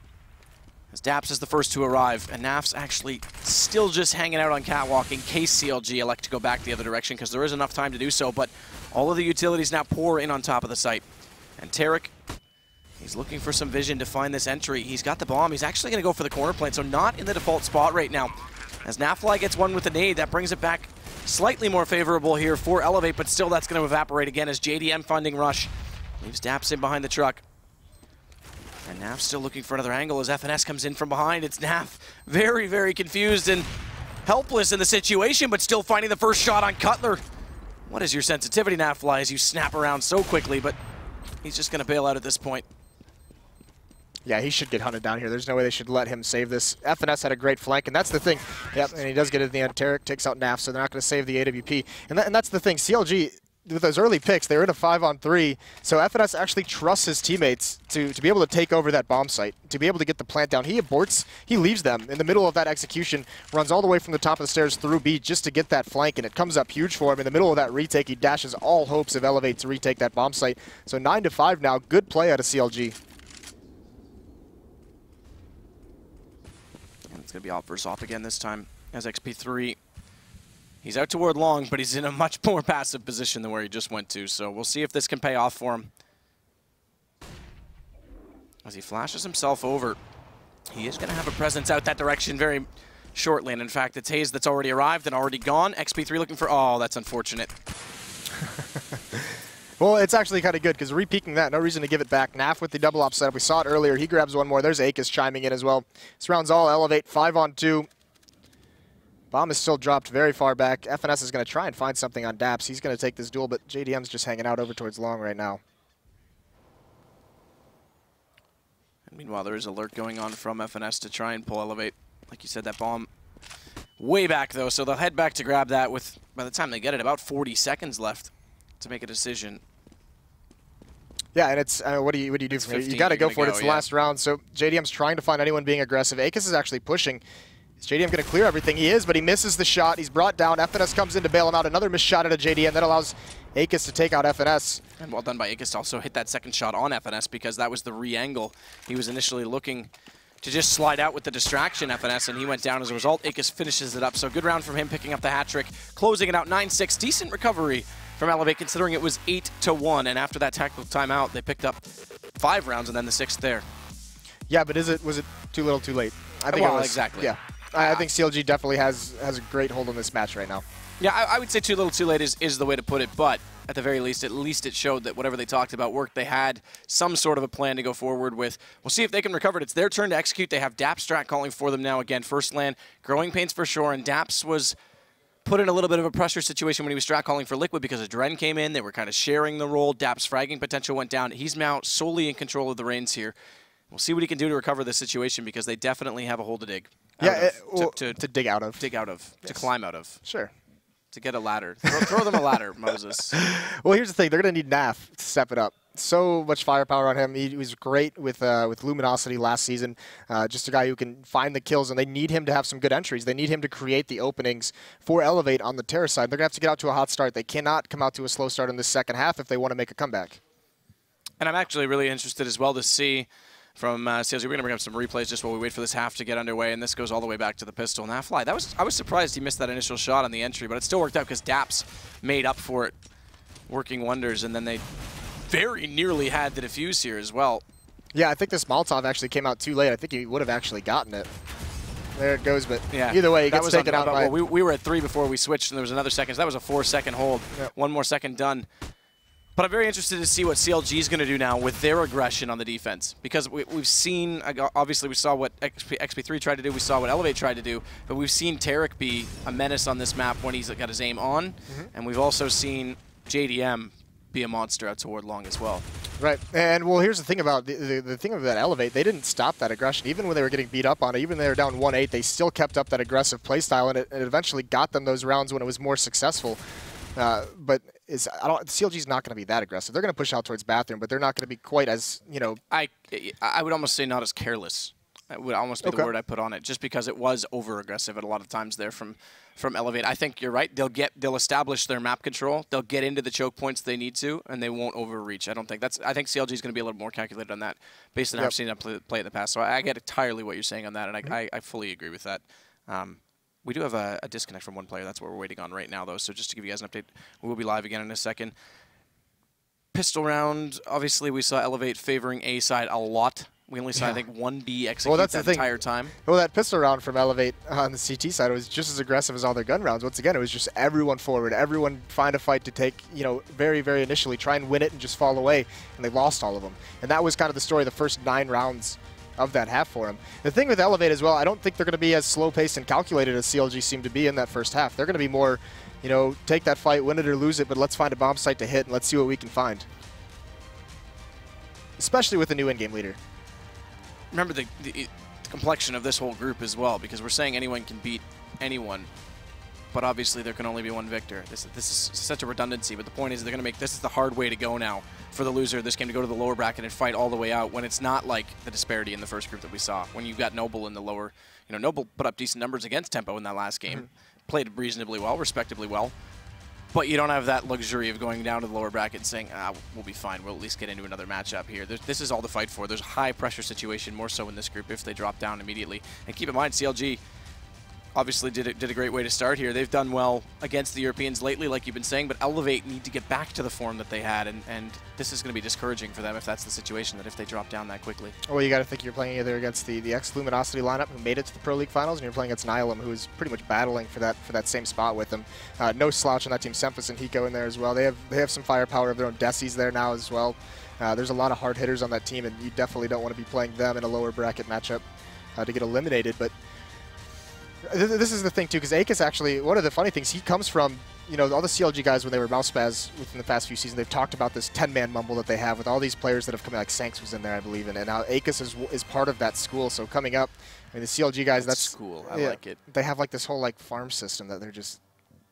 As Daps is the first to arrive, and Naf's actually still just hanging out on catwalk in case CLG elect to go back the other direction, because there is enough time to do so, but all of the utilities now pour in on top of the site. And Tarek, he's looking for some vision to find this entry. He's got the bomb. He's actually going to go for the corner plant, so not in the default spot right now. As Nafly gets one with a nade, that brings it back slightly more favorable here for eLevate, but still that's going to evaporate again as JDM funding Rush. Leaves Daps in behind the truck. And Naf's still looking for another angle as FNS comes in from behind. It's Naf very, very confused and helpless in the situation, but still finding the first shot on Cutler. What is your sensitivity, Nafly, as you snap around so quickly, but he's just going to bail out at this point. Yeah, he should get hunted down here. There's no way they should let him save this. FNS had a great flank, and that's the thing. Yep, and he does get it in the end. Tarek takes out Naf, so they're not going to save the AWP. And that's the thing. CLG, with those early picks, they were in a 5-on-3, so FNS actually trusts his teammates to be able to take over that bomb site, to be able to get the plant down. He aborts, he leaves them in the middle of that execution, runs all the way from the top of the stairs through B just to get that flank, and it comes up huge for him. In the middle of that retake, he dashes all hopes of eLevate to retake that bomb site. So 9-5 now. Good play out of CLG. It's going to be off versus off again this time as XP3. He's out toward long, but he's in a much more passive position than where he just went to. So we'll see if this can pay off for him. As he flashes himself over, he is going to have a presence out that direction very short lane. In fact, it's Hayes that's already arrived and already gone. XP3 looking for, oh, that's unfortunate. Well, it's actually kind of good because re-peeking that, no reason to give it back. Naf with the double op setup. We saw it earlier. He grabs one more. There's Akis chiming in as well. This round's all eLevate, 5-on-2. Bomb is still dropped very far back. FNS is going to try and find something on Daps. He's going to take this duel, but JDM's just hanging out over towards long right now. And meanwhile, there is alert going on from FNS to try and pull eLevate. Like you said, that bomb way back, though, so they'll head back to grab that with, by the time they get it, about 40 seconds left to make a decision. Yeah, and it's what do you do from here? You got to go for it. It's the last round. So JDM's trying to find anyone being aggressive. Akis is actually pushing. Is JDM going to clear everything? He is, but he misses the shot. He's brought down. FNS comes in to bail him out. Another missed shot at a JDM that allows Akis to take out FNS. And well done by Akis to also hit that second shot on FNS because that was the re-angle. He was initially looking to just slide out with the distraction, FNS, and he went down as a result. Akis finishes it up. So good round from him, picking up the hat trick, closing it out 9-6. Decent recovery from eLevate, considering it was 8-1, and after that tactical timeout, they picked up 5 rounds and then the 6th there. Yeah, but was it too little, too late? I think it was. Exactly. Yeah, I think CLG definitely has a great hold on this match right now. Yeah, I would say too little, too late is the way to put it, but at the very least, it showed that whatever they talked about worked. They had some sort of a plan to go forward with. We'll see if they can recover it. It's their turn to execute. They have Daps strat calling for them now. Again, first land, growing pains for sure, and Daps was put in a little bit of a pressure situation when he was strat calling for Liquid because Adren came in. They were kind of sharing the role. Daps' fragging potential went down. He's now solely in control of the reins here. We'll see what he can do to recover this situation because they definitely have a hole to dig. Yeah, to dig out of. Dig out of. Yes. To climb out of. Sure. To get a ladder. Throw them a ladder, Moses. Well, here's the thing. They're going to need Naf to step it up. So much firepower on him. He was great with Luminosity last season. Just a guy who can find the kills, and they need him to have some good entries. They need him to create the openings for eLevate on the Terra side. They're going to have to get out to a hot start. They cannot come out to a slow start in the second half if they want to make a comeback. And I'm actually really interested as well to see from CLG. We're going to bring up some replays just while we wait for this half to get underway, and this goes all the way back to the pistol. And that fly, I was surprised he missed that initial shot on the entry, but it still worked out because Daps made up for it, working wonders, and then they very nearly had the defuse here as well. Yeah, I think this Molotov actually came out too late. I think he would have actually gotten it. There it goes, but yeah, either way, he gets taken out by... Well, we were at 3 before we switched, and there was another second. So that was a 4-second hold. Yep. 1 more second done. But I'm very interested to see what CLG is going to do now with their aggression on the defense. Because we've seen, obviously we saw what XP3 tried to do, we saw what eLevate tried to do, but we've seen Tarek be a menace on this map when he's got his aim on, and we've also seen JDM be a monster out toward long as well. Right, and well, here's the thing about the thing about eLevate, they didn't stop that aggression. Even when they were getting beat up on it, even when they were down 1-8, they still kept up that aggressive playstyle, and it eventually got them those rounds when it was more successful. But CLG's not going to be that aggressive. They're going to push out towards bathroom, but they're not going to be quite as, you know. I would almost say not as careless. It would almost be the word I put on it, just because it was over aggressive at a lot of times there from eLevate. I think you're right. They'll establish their map control. They'll get into the choke points they need to, and they won't overreach. I think CLG is going to be a little more calculated on that, based on how I've seen them play in the past. So I get entirely what you're saying on that, and I fully agree with that. We do have a disconnect from one player. That's what we're waiting on right now, though. So just to give you guys an update, we will be live again in a second. Pistol round, obviously we saw eLevate favoring A side a lot. We only saw, I think, 1B execute that entire time. Well, that pistol round from eLevate on the CT side was just as aggressive as all their gun rounds. Once again, it was just everyone forward, everyone find a fight to take, you know, very, very initially, try and win it and just fall away, and they lost all of them. And that was kind of the story of the first 9 rounds of that half for him. The thing with eLevate as well, I don't think they're going to be as slow-paced and calculated as CLG seemed to be in that first half. They're going to be more, you know, take that fight, win it or lose it, but let's find a bomb site to hit and let's see what we can find. Especially with the new in-game leader. Remember the complexion of this whole group as well, because we're saying anyone can beat anyone, but obviously there can only be one victor. This is such a redundancy, but the point is they're going to make this is the hard way to go now for the loser of this game, to go to the lower bracket and fight all the way out, when it's not like the disparity in the first group that we saw. When you've got Noble in the lower, you know, Noble put up decent numbers against Tempo in that last game, played reasonably well, respectably well, but you don't have that luxury of going down to the lower bracket and saying, we'll be fine, we'll at least get into another matchup here. This is all to fight for. There's a high pressure situation, more so in this group if they drop down immediately. And keep in mind, CLG obviously did a great way to start here. They've done well against the Europeans lately, like you've been saying, but eLevate need to get back to the form that they had, and this is going to be discouraging for them if that's the situation, that if they drop down that quickly. Well, you got to think you're playing either against the ex-Luminosity lineup who made it to the Pro League Finals, and you're playing against Nihilum, who is pretty much battling for that same spot with them. No slouch on that team. Semphis and Hiko in there as well. They have some firepower of their own. Desi's there now as well. There's a lot of hard hitters on that team, and you definitely don't want to be playing them in a lower bracket matchup to get eliminated. But this is the thing, too, because Akis actually, one of the funny things, he comes from, you know, all the CLG guys when they were mouse spaz within the past few seasons, they've talked about this 10-man mumble that they have with all these players that have come in, like Sanks was in there, I believe, and now Akis is part of that school. So coming up, I mean, the CLG guys, that's school. I like it. They have like this whole like farm system that they're just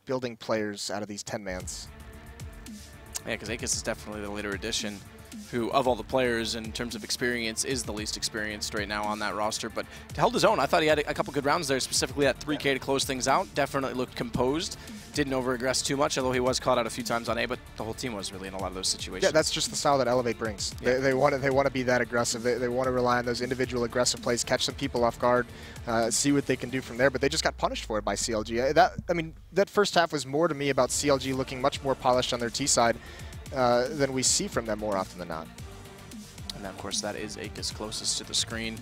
building players out of these 10-mans. Yeah, because Akis is definitely the later addition, who, of all the players in terms of experience, is the least experienced right now on that roster. But held his own. I thought he had a couple good rounds there, specifically at 3K to close things out. Definitely looked composed. Didn't over-aggress too much, although he was caught out a few times on A, but the whole team was really in a lot of those situations. Yeah, that's just the style that eLevate brings. Yeah. They want to be that aggressive. They want to rely on those individual aggressive plays, catch some people off guard, see what they can do from there. But they just got punished for it by CLG. I mean, that first half was more to me about CLG looking much more polished on their T side than we see from them more often than not. And then, of course, that is Akis closest to the screen.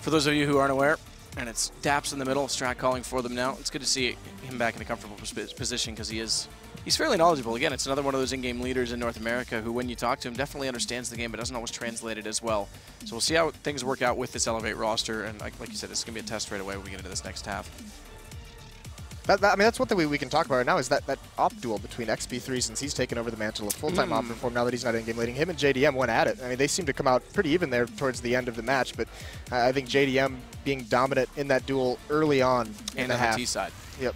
For those of you who aren't aware, and it's Daps in the middle, Strat calling for them now. It's good to see him back in a comfortable position because he's fairly knowledgeable. Again, it's another one of those in-game leaders in North America who, when you talk to him, definitely understands the game but doesn't always translate it as well. So we'll see how things work out with this eLevate roster. And like you said, this is going to be a test right away when we get into this next half. I mean, that's one thing we can talk about right now is that op duel between XP3 since he's taken over the mantle of full-time op form now that he's not in-game leading. Him and JDM went at it. I mean, they seem to come out pretty even there towards the end of the match, but I think JDM being dominant in that duel early on in the half. And the T side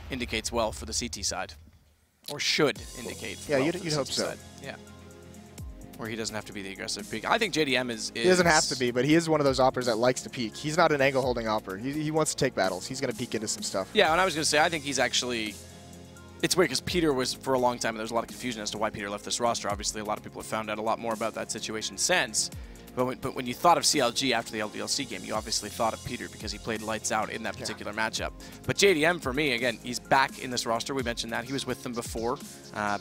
indicates well for the CT side, or should indicate. Yeah, well you'd hope so. Side. Yeah. Where he doesn't have to be the aggressive peak. I think JDM is... He doesn't have to be, but he is one of those oppers that likes to peek. He's not an angle-holding opper. He wants to take battles. He's going to peek into some stuff. Yeah, and I was going to say, I think he's actually... It's weird because Peter was, for a long time, and there was a lot of confusion as to why Peter left this roster. Obviously, a lot of people have found out a lot more about that situation since. But when you thought of CLG after the LDLC game, you obviously thought of Peter because he played lights out in that particular matchup. But JDM, for me, again, he's back in this roster. We mentioned that. He was with them before,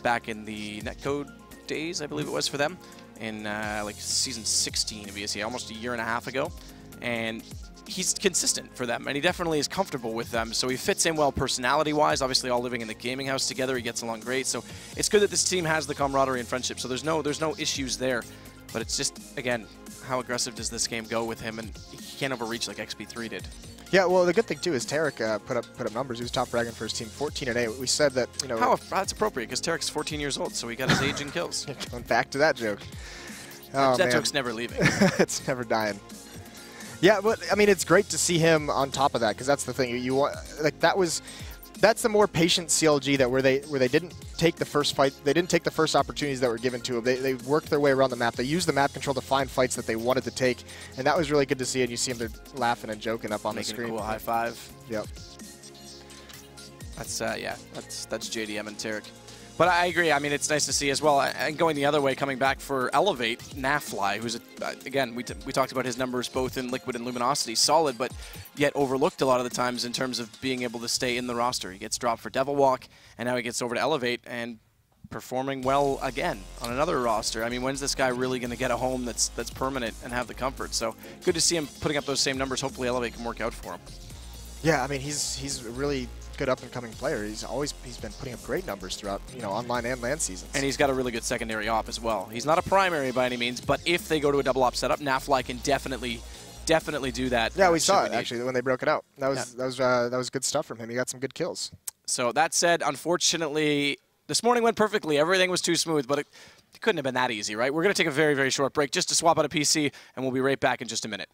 back in the netcode days, I believe it was for them, in like season 16 of ESEA, almost a year and a half ago. And he's consistent for them, and he definitely is comfortable with them. So he fits in well personality-wise. Obviously, all living in the gaming house together, he gets along great. So it's good that this team has the camaraderie and friendship. So there's no issues there. But it's just, again, how aggressive does this game go with him? And he can't overreach like XP3 did. Yeah, well, the good thing, too, is Tarek put up numbers. He was top fragging for his team, 14-8. We said that, you know... That's appropriate, because Tarek's 14 years old, so he got his age in kills. Going back to that joke. Oh, that joke's never leaving. It's never dying. Yeah, but, I mean, it's great to see him on top of that, because that's the thing. You want, like, that's the more patient CLG that where they didn't take the first fight, they didn't take the first opportunities that were given to them. They worked their way around the map. They used the map control to find fights that they wanted to take, and that was really good to see. And you see them, they're laughing and joking up on the screen. Making a cool high five. Yep. That's that's JDM and Tarek. But I agree. I mean, it's nice to see as well. And going the other way, coming back for eLevate, Nafly, who's, again, we talked about his numbers both in Liquid and Luminosity, solid, but yet overlooked a lot of the times in terms of being able to stay in the roster. He gets dropped for Devil Walk, and now he gets over to eLevate and performing well again on another roster. I mean, when's this guy really going to get a home that's permanent and have the comfort? So good to see him putting up those same numbers. Hopefully eLevate can work out for him. Yeah, I mean, he's really good up-and-coming player. He's been putting up great numbers throughout, you know, online and LAN seasons. And he's got a really good secondary op as well. He's not a primary by any means, but if they go to a double op setup, Nafly can definitely do that. Yeah, we saw it actually when they broke it out. That was good stuff from him. He got some good kills. So that said, unfortunately, this morning went perfectly. Everything was too smooth, but it couldn't have been that easy, right? We're going to take a very, very short break just to swap out a PC, and we'll be right back in just a minute.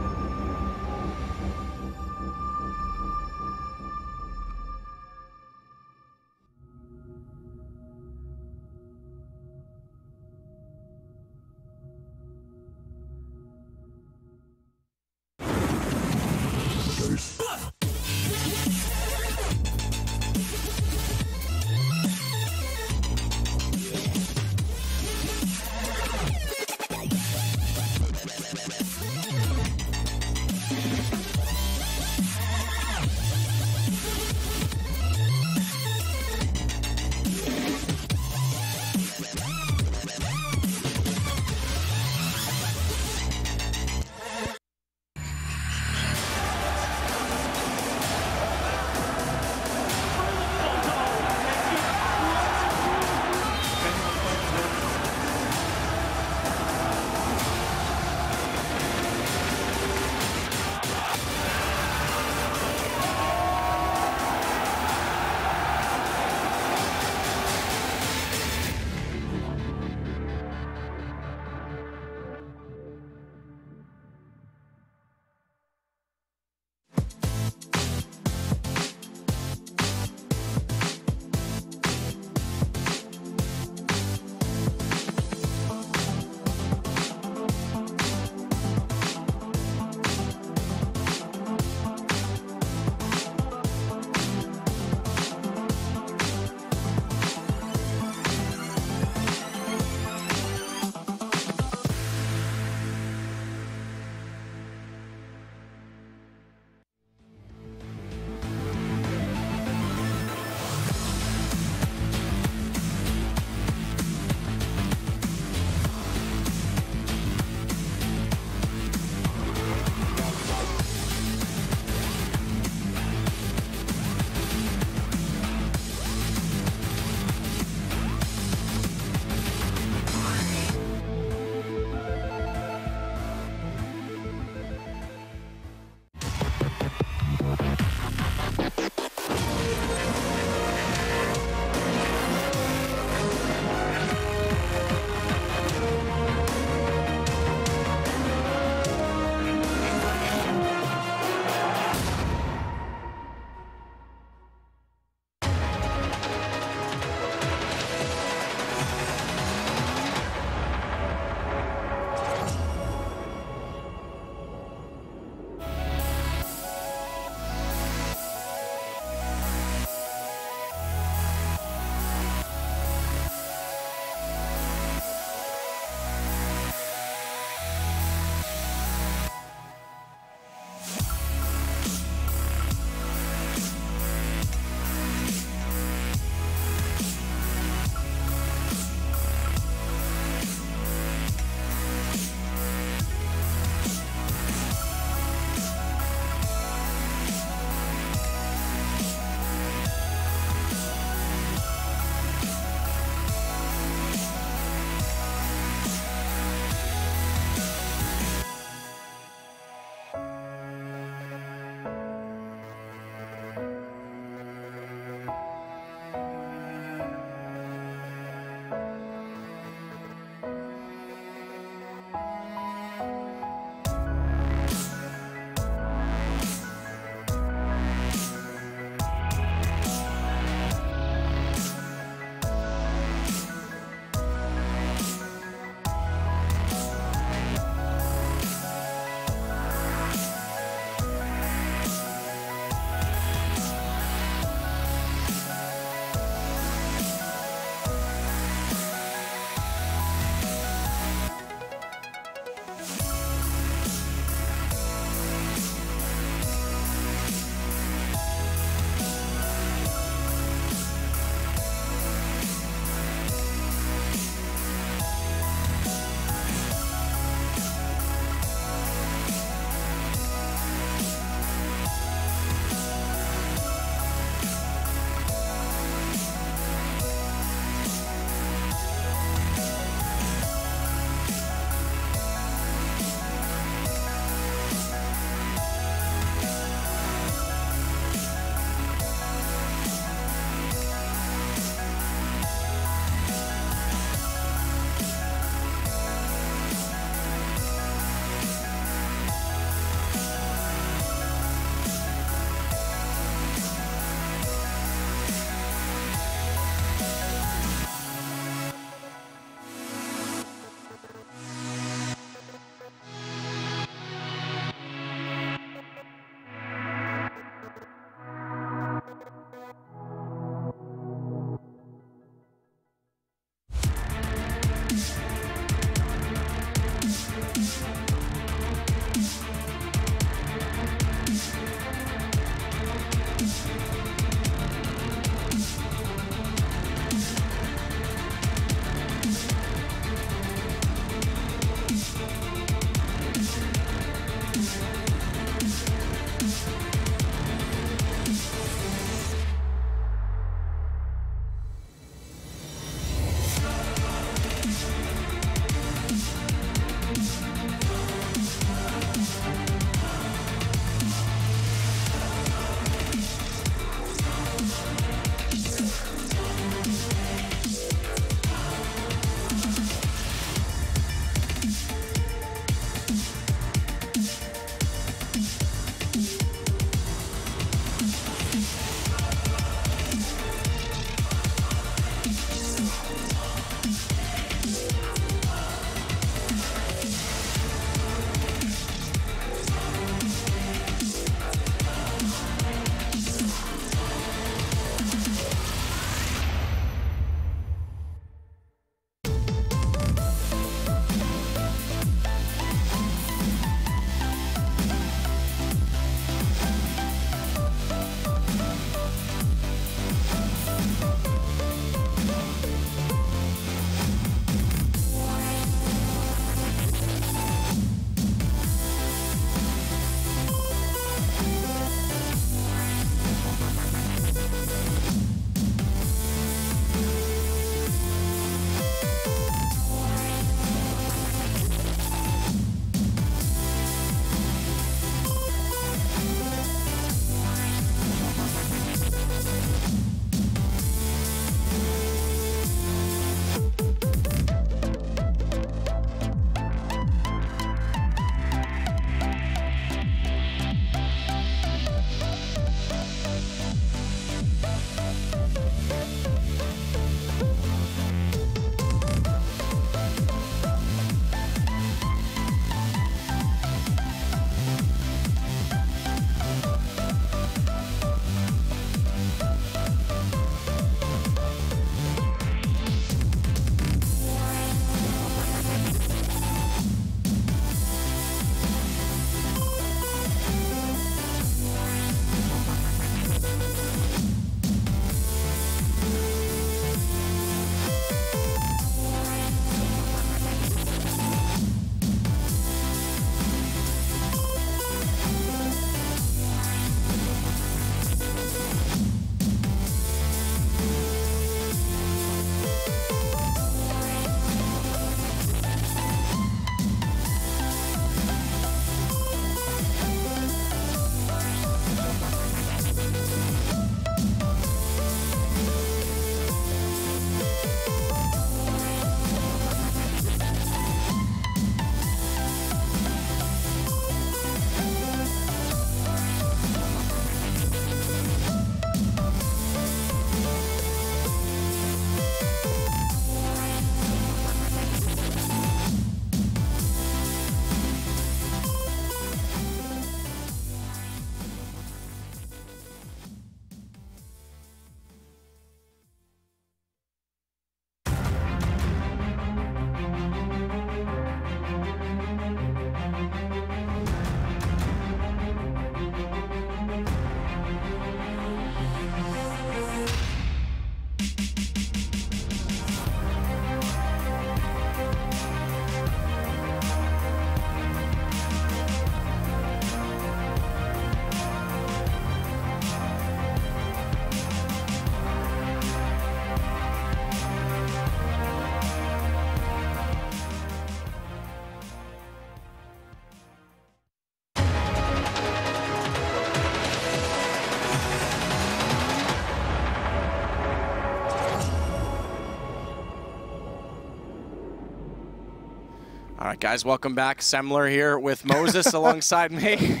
right, guys, welcome back. Semler here with Moses alongside me.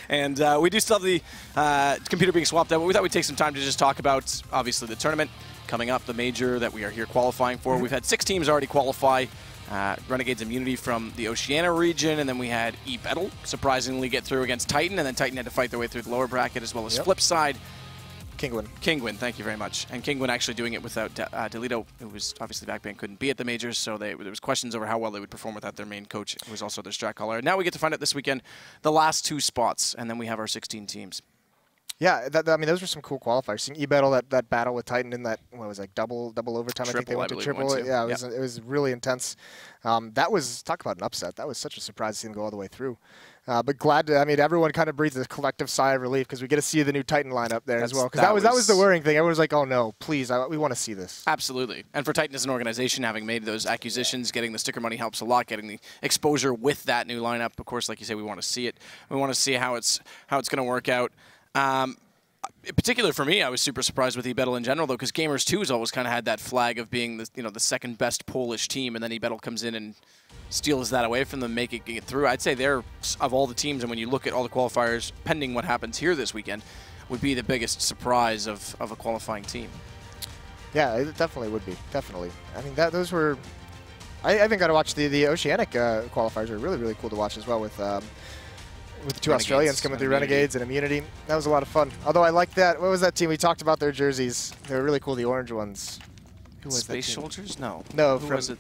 And we do still have the computer being swapped out, but we thought we'd take some time to just talk about, obviously, the tournament coming up, the major that we are here qualifying for. We've had 6 teams already qualify. Renegades Immunity from the Oceania region, and then we had eBettle surprisingly get through against Titan, and then Titan had to fight their way through the lower bracket, as well as Flipside. Kingwin, thank you very much. And Kingwin actually doing it without Delito, who was obviously backband, couldn't be at the majors, so there was questions over how well they would perform without their main coach, who was also their strat caller. And now we get to find out this weekend the last 2 spots, and then we have our 16 teams. Yeah, I mean, those were some cool qualifiers. Seeing eBettle, that battle with Titan in that, what was it, like double overtime, I think they went to triple. Yeah, it was really intense. That was, talk about an upset. That was such a surprise to see them go all the way through. But glad to, I mean, everyone kind of breathes a collective sigh of relief because we get to see the new Titan lineup there as well. Because that was the worrying thing. Everyone was like, oh no, please, we want to see this. Absolutely. And for Titan as an organization, having made those acquisitions, getting the sticker money helps a lot. Getting the exposure with that new lineup, of course, like you say, we want to see it. We want to see how it's going to work out. In particular for me, I was super surprised with eBettle in general, though, because Gamers 2 has always kind of had that flag of being the second best Polish team, and then eBettle comes in and steals that away from them, making it through. I'd say they're, of all the teams, and when you look at all the qualifiers, pending what happens here this weekend, would be the biggest surprise of a qualifying team. Yeah, it definitely would be. Definitely. I mean, those were. I even got to watch the Oceanic qualifiers. Were really, really cool to watch as well with the 2 Australians coming through, Renegades and Immunity. That was a lot of fun. Although I liked that. What was that team? We talked about their jerseys. They were really cool, the orange ones. Who was Space Soldiers? No. No. Who was it?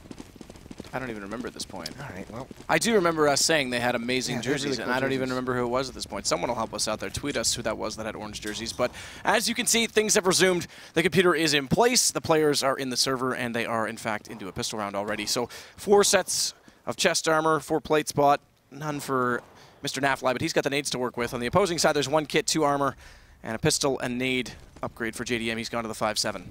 I don't even remember at this point. All right, well. I do remember us saying they had amazing jerseys, really cool and I don't even remember who it was at this point. Someone will help us out there. Tweet us who that was that had orange jerseys. But as you can see, things have resumed. The computer is in place. The players are in the server, and they are, in fact, into a pistol round already. So 4 sets of chest armor, 4 plate spot, none for Mr. Nafly, but he's got the nades to work with. On the opposing side, there's 1 kit, 2 armor, and a pistol and nade upgrade for JDM. He's gone to the 5.7.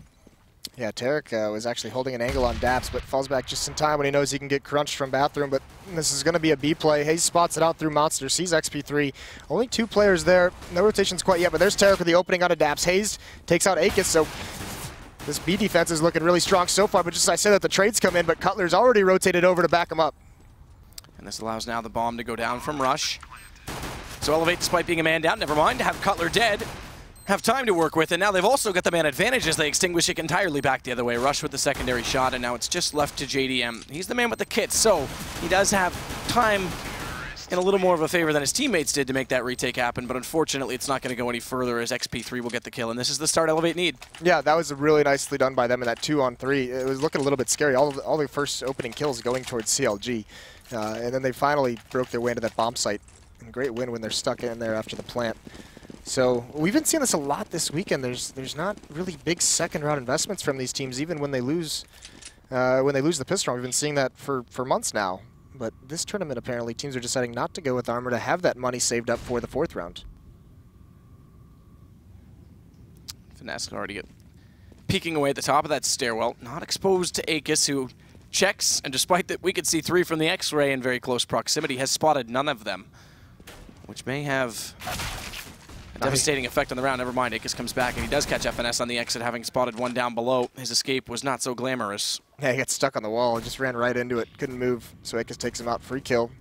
Yeah, Tarek was actually holding an angle on Daps, but falls back just in time when he knows he can get crunched from bathroom. But this is going to be a B play. Hayes spots it out through Monster, sees XP3. Only 2 players there. No rotations quite yet, but there's Tarek with the opening out of Daps. Hayes takes out Akis, so this B defense is looking really strong so far. But just as I said that the trades come in, but Cutler's already rotated over to back him up. And this allows now the bomb to go down from Rush. So eLevate, despite being a man down, never mind, to have Cutler dead. Have time to work with, and now they've also got the man advantage as they extinguish it entirely back the other way. Rush with the secondary shot, and now it's just left to JDM. He's the man with the kit, so he does have time in a little more of a favor than his teammates did to make that retake happen, but unfortunately it's not going to go any further as XP3 will get the kill, and this is the start eLevate need. Yeah, that was really nicely done by them in that 2-on-3. It was looking a little bit scary. All the first opening kills going towards CLG, and then they finally broke their way into that bomb site. And great win when they're stuck in there after the plant. So we've been seeing this a lot this weekend. There's not really big second-round investments from these teams, even when they lose the pistol round. We've been seeing that for months now. But this tournament, apparently, teams are deciding not to go with armor to have that money saved up for the 4th round. Finesse already peeking away at the top of that stairwell, not exposed to Akis, who checks, and despite that we could see 3 from the X-ray in very close proximity, has spotted none of them, which may have a devastating effect on the round. Never mind, Akis comes back, and he does catch FNS on the exit, having spotted 1 down below. His escape was not so glamorous. Yeah, he got stuck on the wall and just ran right into it. Couldn't move, so Akis takes him out. Free kill.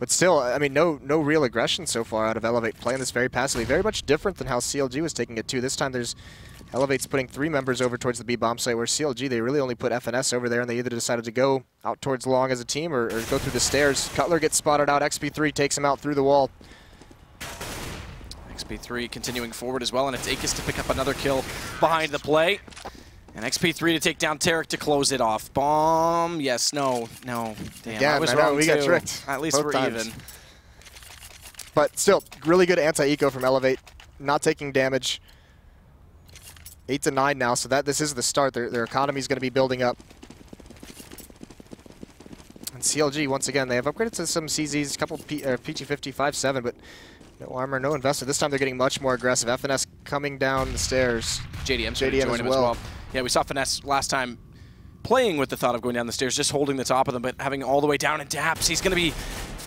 But still, I mean, no real aggression so far out of eLevate, playing this very passively. Very much different than how CLG was taking it, too. This time there's eLevate's putting 3 members over towards the B-bomb site, where CLG, they really only put FNS over there, and they either decided to go out towards long as a team or go through the stairs. Cutler gets spotted out. XP3 takes him out through the wall. XP3 continuing forward as well, and it's Akis to pick up another kill behind the play. And XP3 to take down Tarek to close it off. Bomb, yes, no. Damn, yeah, I was wrong we too. got tricked. At least we're even. But still, really good anti-eco from eLevate. Not taking damage. 8-9 now, so this is the start. Their economy is going to be building up. And CLG, once again, they have upgraded to some CZs, a couple PG50, 5.7, but no armor, no invested. This time they're getting much more aggressive. FNS coming down the stairs. JDM joined him as well. Yeah, we saw Finesse last time playing with the thought of going down the stairs, just holding the top of them, but having all the way down in Daps. He's going to be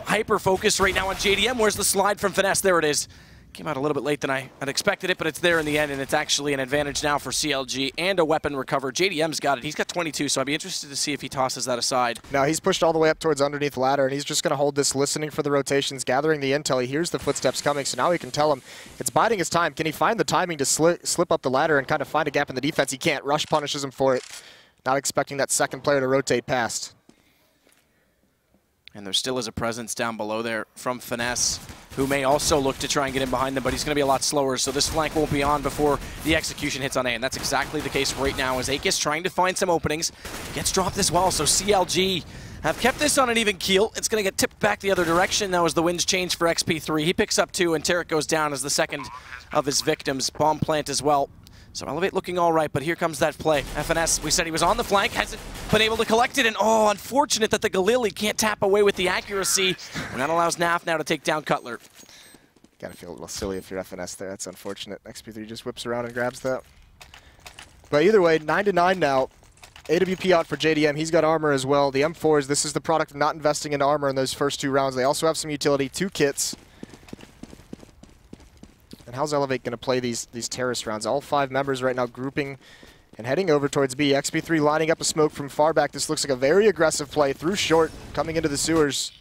hyper-focused right now on JDM. Where's the slide from Finesse? There it is. Came out a little bit late than I had expected it, but it's there in the end, and it's actually an advantage now for CLG and a weapon recovered. JDM's got it. He's got 22, so I'd be interested to see if he tosses that aside. Now he's pushed all the way up towards underneath ladder, and he's just going to hold this, listening for the rotations, gathering the intel. He hears the footsteps coming, so now he can tell him it's biding his time. Can he find the timing to slip up the ladder and kind of find a gap in the defense? He can't. Rush punishes him for it. Not expecting that second player to rotate past. And there still is a presence down below there from Finesse, who may also look to try and get in behind them, but he's going to be a lot slower, so this flank won't be on before the execution hits on A, and that's exactly the case right now as Aegis trying to find some openings. Gets dropped as well, so CLG have kept this on an even keel. It's going to get tipped back the other direction now as the winds change for XP3. He picks up 2, and Tarek goes down as the second of his victims. Bomb plant as well. So eLevate looking all right, but here comes that play. FNS, we said he was on the flank, hasn't been able to collect it, and oh, unfortunate that the Galili can't tap away with the accuracy, and that allows NAF now to take down Cutler. Gotta feel a little silly if you're FNS there. That's unfortunate. XP3 just whips around and grabs that. But either way, 9-9 now. AWP out for JDM. He's got armor as well. The M4s, this is the product of not investing in armor in those first 2 rounds. They also have some utility, 2 kits. And how's eLevate going to play these terrorist rounds? All 5 members right now grouping and heading over towards B. XP3 lining up a smoke from far back. This looks like a very aggressive play through short, coming into the sewers.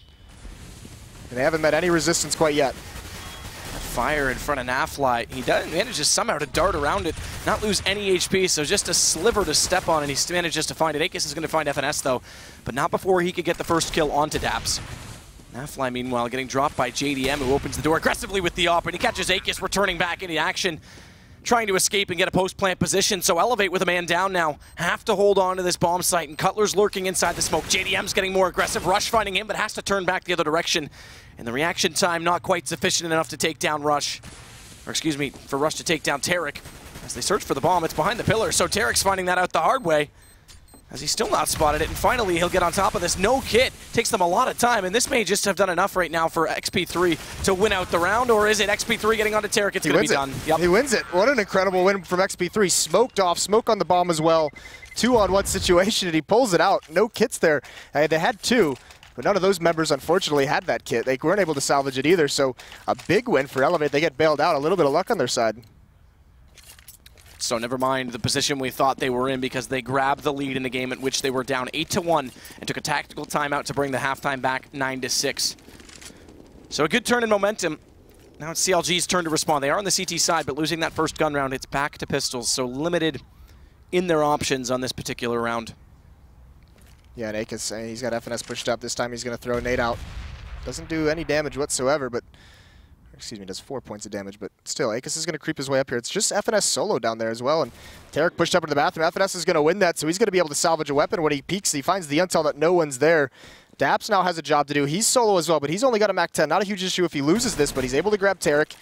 And they haven't met any resistance quite yet. Fire in front of Nafly. He manages somehow to dart around it, not lose any HP, so just a sliver to step on, and he manages to find it. Aegis is going to find FNS, though, but not before he could get the first kill onto Daps. Nafly, meanwhile, getting dropped by JDM, who opens the door aggressively with the op, and he catches Aegis returning back into action, trying to escape and get a post-plant position. So eLevate with a man down now, have to hold on to this bomb site, and Cutler's lurking inside the smoke. JDM's getting more aggressive, Rush finding him, but has to turn back the other direction. And the reaction time not quite sufficient enough to take down Rush. Or excuse me, for Rush to take down Tarek. As they search for the bomb, it's behind the pillar, so Tarek's finding that out the hard way, as he's still not spotted it, and finally he'll get on top of this. No kit takes them a lot of time, and this may just have done enough right now for XP3 to win out the round, or is it XP3 getting onto Tarek? It's going to be done. Yep. He wins it. What an incredible win from XP3. Smoked off, smoke on the bomb as well. 2-on-1 situation, and he pulls it out. No kits there. They had 2, but none of those members, unfortunately, had that kit. They weren't able to salvage it either, so a big win for eLevate. They get bailed out. A little bit of luck on their side. So never mind the position we thought they were in, because they grabbed the lead in the game at which they were down 8-1 and took a tactical timeout to bring the halftime back 9-6. So a good turn in momentum. Now it's CLG's turn to respond. They are on the CT side, but losing that first gun round, it's back to pistols. So limited in their options on this particular round. Yeah, and Aegis, he's got FNS pushed up. This time he's going to throw a nade out. Doesn't do any damage whatsoever, but excuse me, does 4 points of damage, but still, Aegis is going to creep his way up here. It's just FNS solo down there as well, and Tarek pushed up into the bathroom. FNS is going to win that, so he's going to be able to salvage a weapon. When he peeks, he finds the intel that no one's there. Daps now has a job to do. He's solo as well, but he's only got a MAC-10. Not a huge issue if he loses this, but he's able to grab Tarek,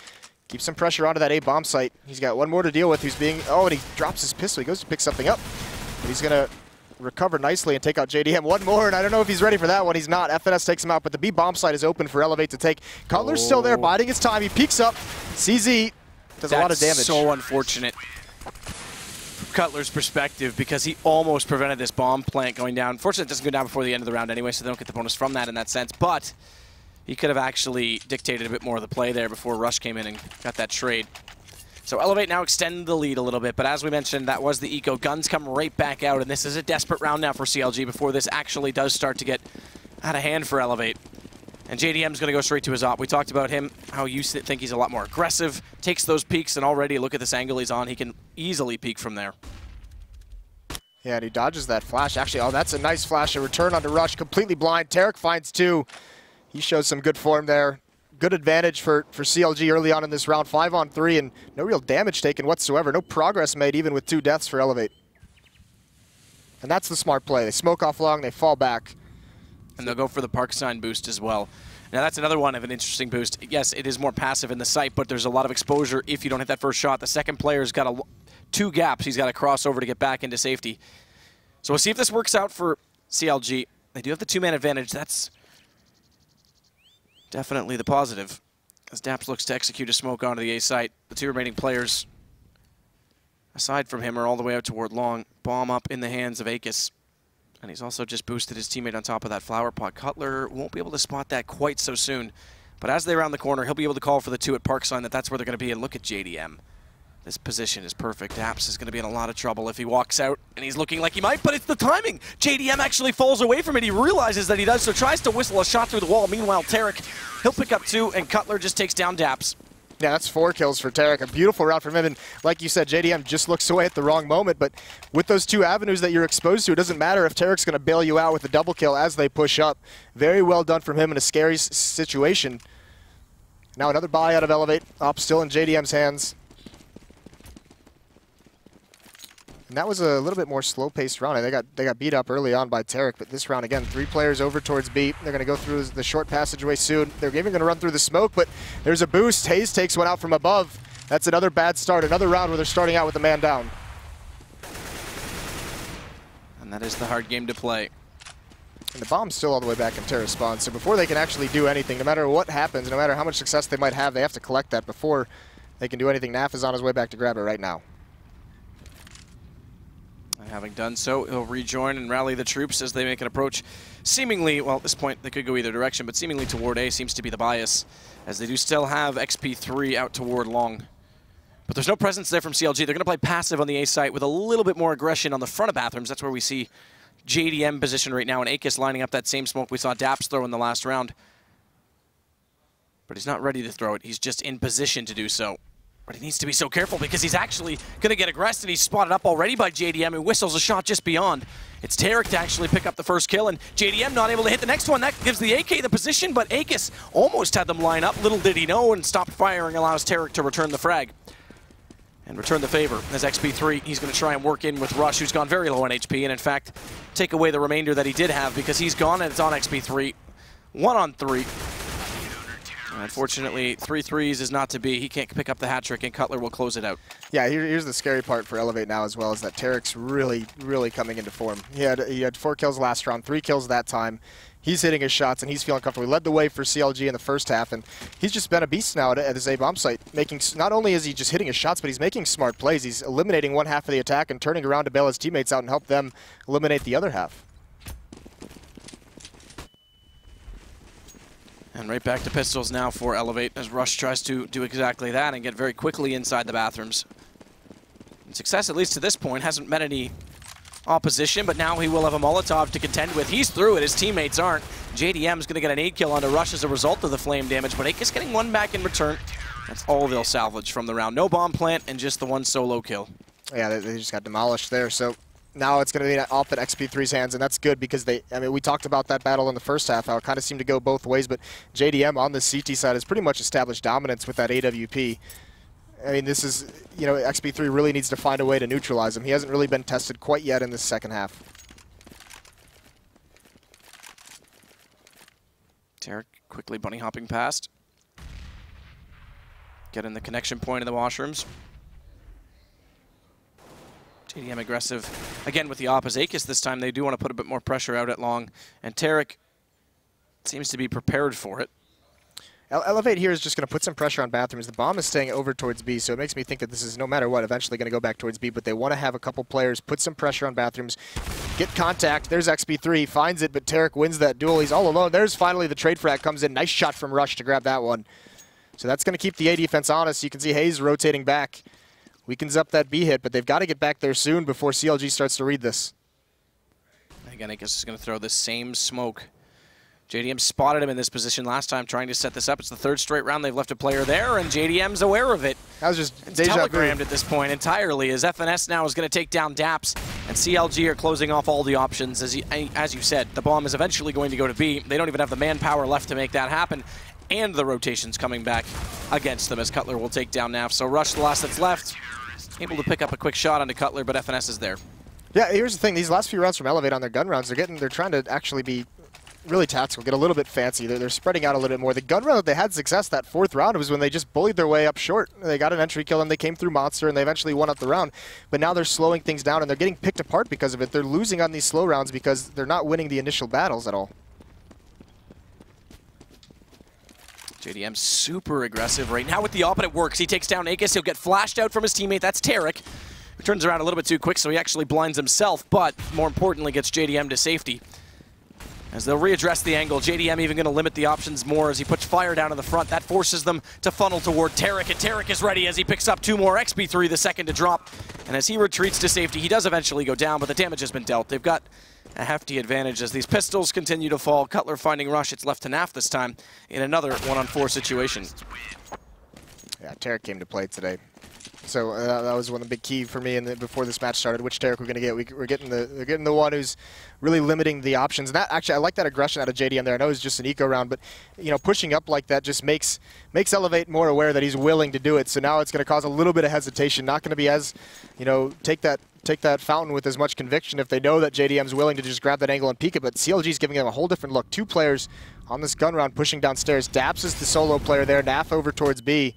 keep some pressure onto that A bomb site. He's got one more to deal with, who's being, oh, and he drops his pistol. He goes to pick something up, but he's going to recover nicely and take out JDM. One more, and I don't know if he's ready for that one. He's not. FNS takes him out, but the B bomb site is open for eLevate to take. Cutler's still there, biding his time. He peeks up. CZ does a lot of damage. That's so unfortunate from Cutler's perspective, because he almost prevented this bomb plant going down. Fortunately, it doesn't go down before the end of the round anyway, so they don't get the bonus from that in that sense. But he could have actually dictated a bit more of the play there before Rush came in and got that trade. So eLevate now extend the lead a little bit, but as we mentioned, that was the eco. Guns come right back out, and this is a desperate round now for CLG before this actually does start to get out of hand for eLevate. And JDM's going to go straight to his op. We talked about him, how you think he's a lot more aggressive, takes those peeks, and already look at this angle he's on. He can easily peek from there. Yeah, and he dodges that flash. Actually, oh, that's a nice flash. A return onto Rush, completely blind. Tarek finds 2. He shows some good form there. Good advantage for CLG early on in this round, 5-on-3, and no real damage taken whatsoever. No progress made, even with 2 deaths for eLevate. And that's the smart play. They smoke off long, they fall back. And they'll go for the park sign boost as well. Now that's another one of an interesting boost. Yes, it is more passive in the site, but there's a lot of exposure if you don't hit that first shot. The second player's got 2 gaps. He's got to cross over to get back into safety. So we'll see if this works out for CLG. They do have the 2-man advantage. That's definitely the positive, as Daps looks to execute a smoke onto the A site. The 2 remaining players, aside from him, are all the way out toward long. Bomb up in the hands of Aegis. And he's also just boosted his teammate on top of that flower pot. Cutler won't be able to spot that quite so soon. But as they round the corner, he'll be able to call for the 2 at Parkside, that's where they're going to be. And look at JDM. This position is perfect. Daps is going to be in a lot of trouble if he walks out, and he's looking like he might, but it's the timing. JDM actually falls away from it. He realizes that he does, so tries to whistle a shot through the wall. Meanwhile, Tarek, he'll pick up 2, and Cutler just takes down Daps. Yeah, that's 4 kills for Tarek. A beautiful route from him. And like you said, JDM just looks away at the wrong moment. But with those 2 avenues that you're exposed to, it doesn't matter if Tarek's going to bail you out with a double kill as they push up. Very well done from him in a scary situation. Now another buy out of eLevate. Op still in JDM's hands. And that was a little bit more slow-paced round. They got beat up early on by Tarek, but this round, again, 3 players over towards B. They're going to go through the short passageway soon. They're even going to run through the smoke, but there's a boost. Hayes takes one out from above. That's another bad start, another round where they're starting out with a man down. And that is the hard game to play. And the bomb's still all the way back in Terra's spawn, so before they can actually do anything, no matter what happens, no matter how much success they might have, they have to collect that before they can do anything. Naf is on his way back to grab it right now. Having done so, he'll rejoin and rally the troops as they make an approach. Seemingly, well, at this point, they could go either direction, but seemingly toward A seems to be the bias, as they do still have XP3 out toward long. But there's no presence there from CLG. They're going to play passive on the A site with a little bit more aggression on the front of Bathrooms. That's where we see JDM position right now, and Akis lining up that same smoke we saw Daps throw in the last round. But he's not ready to throw it. He's just in position to do so. But he needs to be so careful because he's actually going to get aggressed, and he's spotted up already by JDM, who whistles a shot just beyond. It's Tarek to actually pick up the first kill, and JDM not able to hit the next one. That gives the AK the position, but Akis almost had them line up. Little did he know, and stopped firing allows Tarek to return the frag and return the favor. As XP3, he's going to try and work in with Rush, who's gone very low on HP, and in fact, take away the remainder that he did have because he's gone, and it's on XP3. 1 on 3. Unfortunately, 3 threes is not to be. He can't pick up the hat trick, and Cutler will close it out. Yeah, here's the scary part for eLevate now as well, is that Tarek's really, really coming into form. He had 4 kills last round, 3 kills that time. He's hitting his shots, and he's feeling comfortable. He led the way for CLG in the first half, and he's just been a beast now at his A-bomb site. Not only is he just hitting his shots, but he's making smart plays. He's eliminating one half of the attack and turning around to bail his teammates out and help them eliminate the other half. And right back to pistols now for eLevate as Rush tries to do exactly that and get very quickly inside the bathrooms. And success, at least to this point, hasn't met any opposition, but now he will have a Molotov to contend with. He's through it, his teammates aren't. JDM's going to get an 8 kill onto Rush as a result of the flame damage, but Akis getting 1 back in return. That's all they'll salvage from the round. No bomb plant and just the 1 solo kill. Yeah, they just got demolished there, so now it's going to be off at XP3's hands, and that's good because we talked about that battle in the first half, how it kind of seemed to go both ways, but JDM on the CT side has pretty much established dominance with that AWP. I mean, this is, XP3 really needs to find a way to neutralize him. He hasn't really been tested quite yet in the second half. Tarek quickly bunny hopping past. Getting the connection point in the washrooms. JDM aggressive again with the op as Akis this time. They do want to put a bit more pressure out at long, and Tarek seems to be prepared for it. eLevate here is just going to put some pressure on bathrooms. The bomb is staying over towards B, so it makes me think that this is, no matter what, eventually going to go back towards B, but they want to have a couple players put some pressure on bathrooms, get contact. There's XP3, finds it, but Tarek wins that duel. He's all alone. There's finally the trade frag comes in. Nice shot from Rush to grab that one. So that's going to keep the A defense honest. You can see Hayes rotating back. Weakens up that B hit, but they've got to get back there soon before CLG starts to read this. Again, Akis is going to throw the same smoke. JDM spotted him in this position last time, trying to set this up. It's the 3rd straight round they've left a player there, and JDM's aware of it. That was just it's telegrammed at this point entirely, as FNS now is going to take down Daps, and CLG are closing off all the options. As you said, the bomb is eventually going to go to B. They don't even have the manpower left to make that happen, and the rotation's coming back against them as Cutler will take down Naf. So Rush, the last that's left, able to pick up a quick shot onto Cutler, but FNS is there. Yeah, here's the thing. These last few rounds from eLevate on their gun rounds, they're trying to actually be really tactical, get a little bit fancy. They're spreading out a little bit more. The gun round that they had success that 4th round was when they just bullied their way up short. They got an entry kill and they came through Monster and they eventually won up the round. But now they're slowing things down and they're getting picked apart because of it. They're losing on these slow rounds because they're not winning the initial battles at all. JDM super aggressive right now with the op, and it works. He takes down Akis. He'll get flashed out from his teammate. That's Tarek, who turns around a little bit too quick, so he actually blinds himself, but more importantly gets JDM to safety. as they'll readdress the angle. JDM even going to limit the options more as he puts fire down in the front. That forces them to funnel toward Tarek, and Tarek is ready as he picks up 2 more. XP3 the second to drop, and as he retreats to safety, he does eventually go down, but the damage has been dealt. They've got a hefty advantage as these pistols continue to fall. Cutler finding Rush. It's left to Naf this time in another 1-on-4 situation. Yeah, Tarek came to play today. So that was one of the big key for me before this match started. Which Tarek we're going to get? We're getting the one who's really limiting the options. And that actually, I like that aggression out of JDM there. I know it's just an eco round, but pushing up like that just makes eLevate more aware that he's willing to do it. So now it's going to cause a little bit of hesitation. Not going to be as take that fountain with as much conviction if they know that JDM's willing to just grab that angle and peek it. But CLG's giving them a whole different look. 2 players on this gun round pushing downstairs. Daps is the solo player there. Naf over towards B.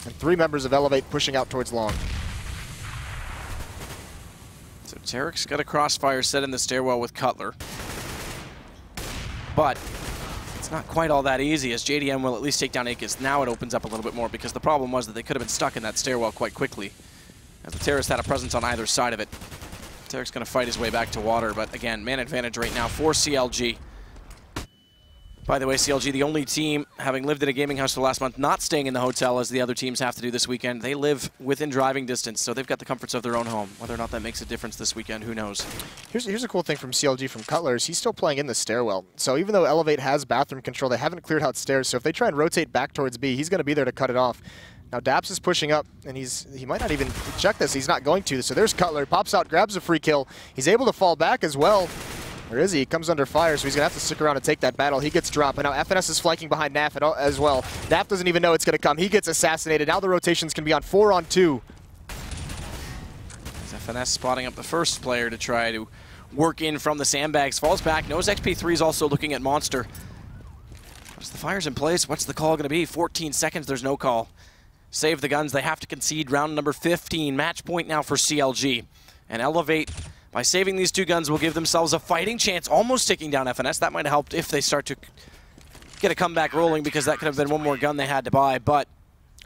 And 3 members of eLevate pushing out towards long. So Tarek's got a crossfire set in the stairwell with Cutler. But it's not quite all that easy, as JDM will at least take down Akis. Now it opens up a little bit more, because the problem was that they could have been stuck in that stairwell quite quickly, as the terrorist had a presence on either side of it. Tarek's going to fight his way back to water, but again, man advantage right now for CLG. By the way, CLG, the only team, having lived in a gaming house for the last month, not staying in the hotel as the other teams have to do this weekend. They live within driving distance, so they've got the comforts of their own home. Whether or not that makes a difference this weekend, who knows? Here's a cool thing from CLG from Cutler is he's still playing in the stairwell. So even though eLevate has bathroom control, they haven't cleared out stairs. So if they try and rotate back towards B, he's going to be there to cut it off. Now Daps is pushing up, and he might not even check this. He's not going to. So there's Cutler, pops out, grabs a free kill. He's able to fall back as well. Where is he? He comes under fire, so he's going to have to stick around and take that battle. He gets dropped, and now FNS is flanking behind Naf as well. Naf doesn't even know it's going to come. He gets assassinated. Now the rotations can be on 4-on-2. FNS spotting up the first player to try to work in from the sandbags. Falls back, knows XP3 is also looking at Monster. As the fire's in place, what's the call going to be? 14 seconds, there's no call. Save the guns, they have to concede round number 15. Match point now for CLG. And eLevate, by saving these 2 guns, will give themselves a fighting chance, almost taking down FNS. That might have helped if they start to get a comeback rolling, because that could have been one more gun they had to buy, but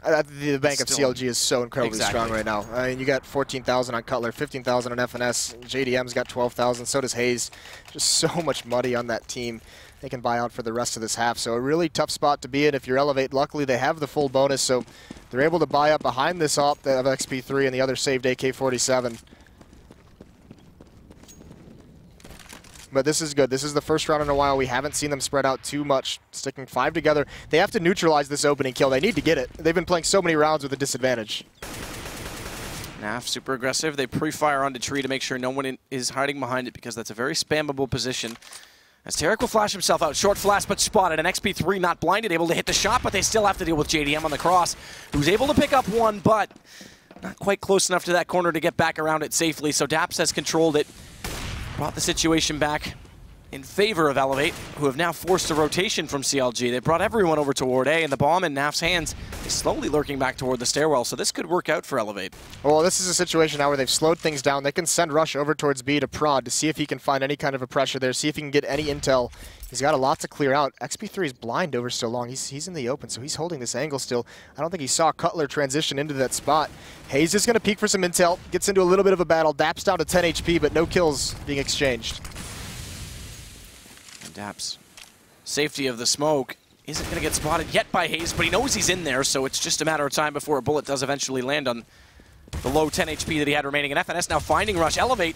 the bank of CLG is so incredibly strong right now. I mean, you got 14,000 on Cutler, 15,000 on FNS. JDM's got 12,000, so does Hayes. Just so much money on that team. They can buy out for the rest of this half. So a really tough spot to be in if you're eLevate. Luckily, they have the full bonus, so they're able to buy up behind this op of XP3 and the other saved AK-47. But this is good. This is the first round in a while we haven't seen them spread out too much, sticking 5 together. They have to neutralize this opening kill. They need to get it. They've been playing so many rounds with a disadvantage. Naf super aggressive. They pre-fire onto tree to make sure no one is hiding behind it, because that's a very spammable position. As Tarek will flash himself out. Short flash, but spotted. And XP3 not blinded, able to hit the shot, but they still have to deal with JDM on the cross, who's able to pick up 1, but not quite close enough to that corner to get back around it safely. So Daps has controlled it. Brought the situation back in favor of eLevate, who have now forced a rotation from CLG. They brought everyone over toward A, and the bomb in Naf's hands is slowly lurking back toward the stairwell, so this could work out for eLevate. Well, this is a situation now where they've slowed things down. They can send Rush over towards B to prod to see if he can find any kind of a pressure there, see if he can get any intel. He's got a lot to clear out. XP3 is blind over so long. He's in the open, so he's holding this angle still. I don't think he saw Cutler transition into that spot. Hayes is going to peek for some intel, gets into a little bit of a battle. Daps down to 10 HP, but no kills being exchanged. And Daps, safety of the smoke, isn't going to get spotted yet by Hayes, but he knows he's in there, so it's just a matter of time before a bullet does eventually land on the low 10 HP that he had remaining. And FNS now finding Rush. eLevate,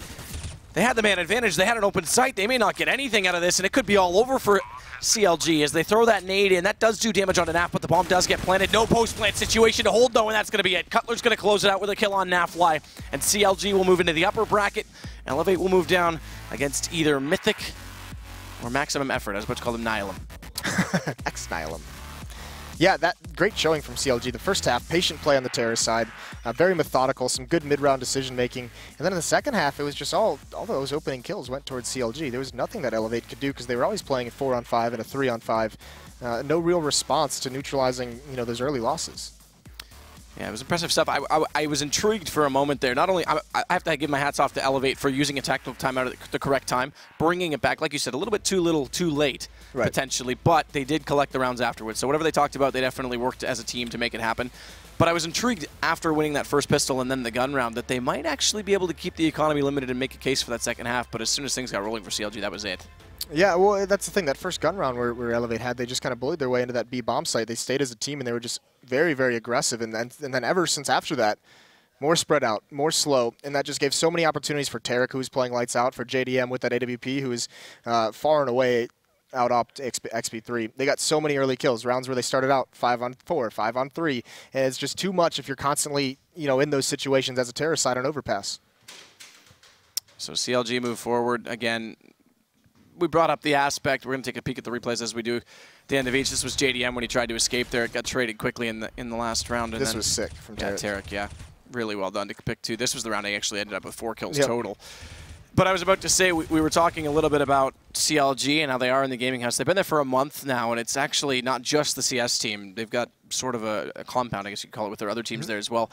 they had the man advantage. They had an open sight. They may not get anything out of this, and it could be all over for CLG as they throw that nade in. That does do damage on Naf, but the bomb does get planted. No post-plant situation to hold, though, and that's going to be it. Cutler's going to close it out with a kill on Nafly, and CLG will move into the upper bracket. eLevate will move down against either Mythic or Maximum Effort. I was about to call them Nihilum. Ex-Nihilum. Yeah, that great showing from CLG. The first half, patient play on the terrorist side, very methodical, some good mid-round decision-making. And then in the second half, it was just all those opening kills went towards CLG. There was nothing that eLevate could do because they were always playing a 4-on-5 and a 3-on-5. No real response to neutralizing, those early losses. Yeah, it was impressive stuff. I was intrigued for a moment there. Not only I have to give my hats off to eLevate for using a tactical timeout at the correct time, bringing it back, like you said, a little bit too little, too late, potentially, but they did collect the rounds afterwards. So whatever they talked about, they definitely worked as a team to make it happen. But I was intrigued after winning that first pistol and then the gun round that they might actually be able to keep the economy limited and make a case for that second half. But as soon as things got rolling for CLG, that was it. Yeah, well, that's the thing. That first gun round where eLevate had, they just kind of bullied their way into that B bomb site. They stayed as a team, and they were just very, very aggressive. And then ever since after that, more spread out, more slow, and that just gave so many opportunities for Tarek, who was playing lights out, for JDM with that AWP, who was far and away out-opt XP3. They got so many early kills, rounds where they started out 5-on-4, 5-on-3, and it's just too much if you're constantly, in those situations as a terrorist side on Overpass. So CLG move forward again. We brought up the aspect. We're going to take a peek at the replays as we do at the end of each. This was JDM when he tried to escape there. It got traded quickly in the last round. And this was sick from Tarek. Yeah, Tarek, yeah. Really well done to pick 2. This was the round he actually ended up with 4 kills total. But I was about to say, we were talking a little bit about CLG and how they are in the gaming house. They've been there for a month now, and it's actually not just the CS team. They've got sort of a compound, I guess you could call it, with their other teams there as well.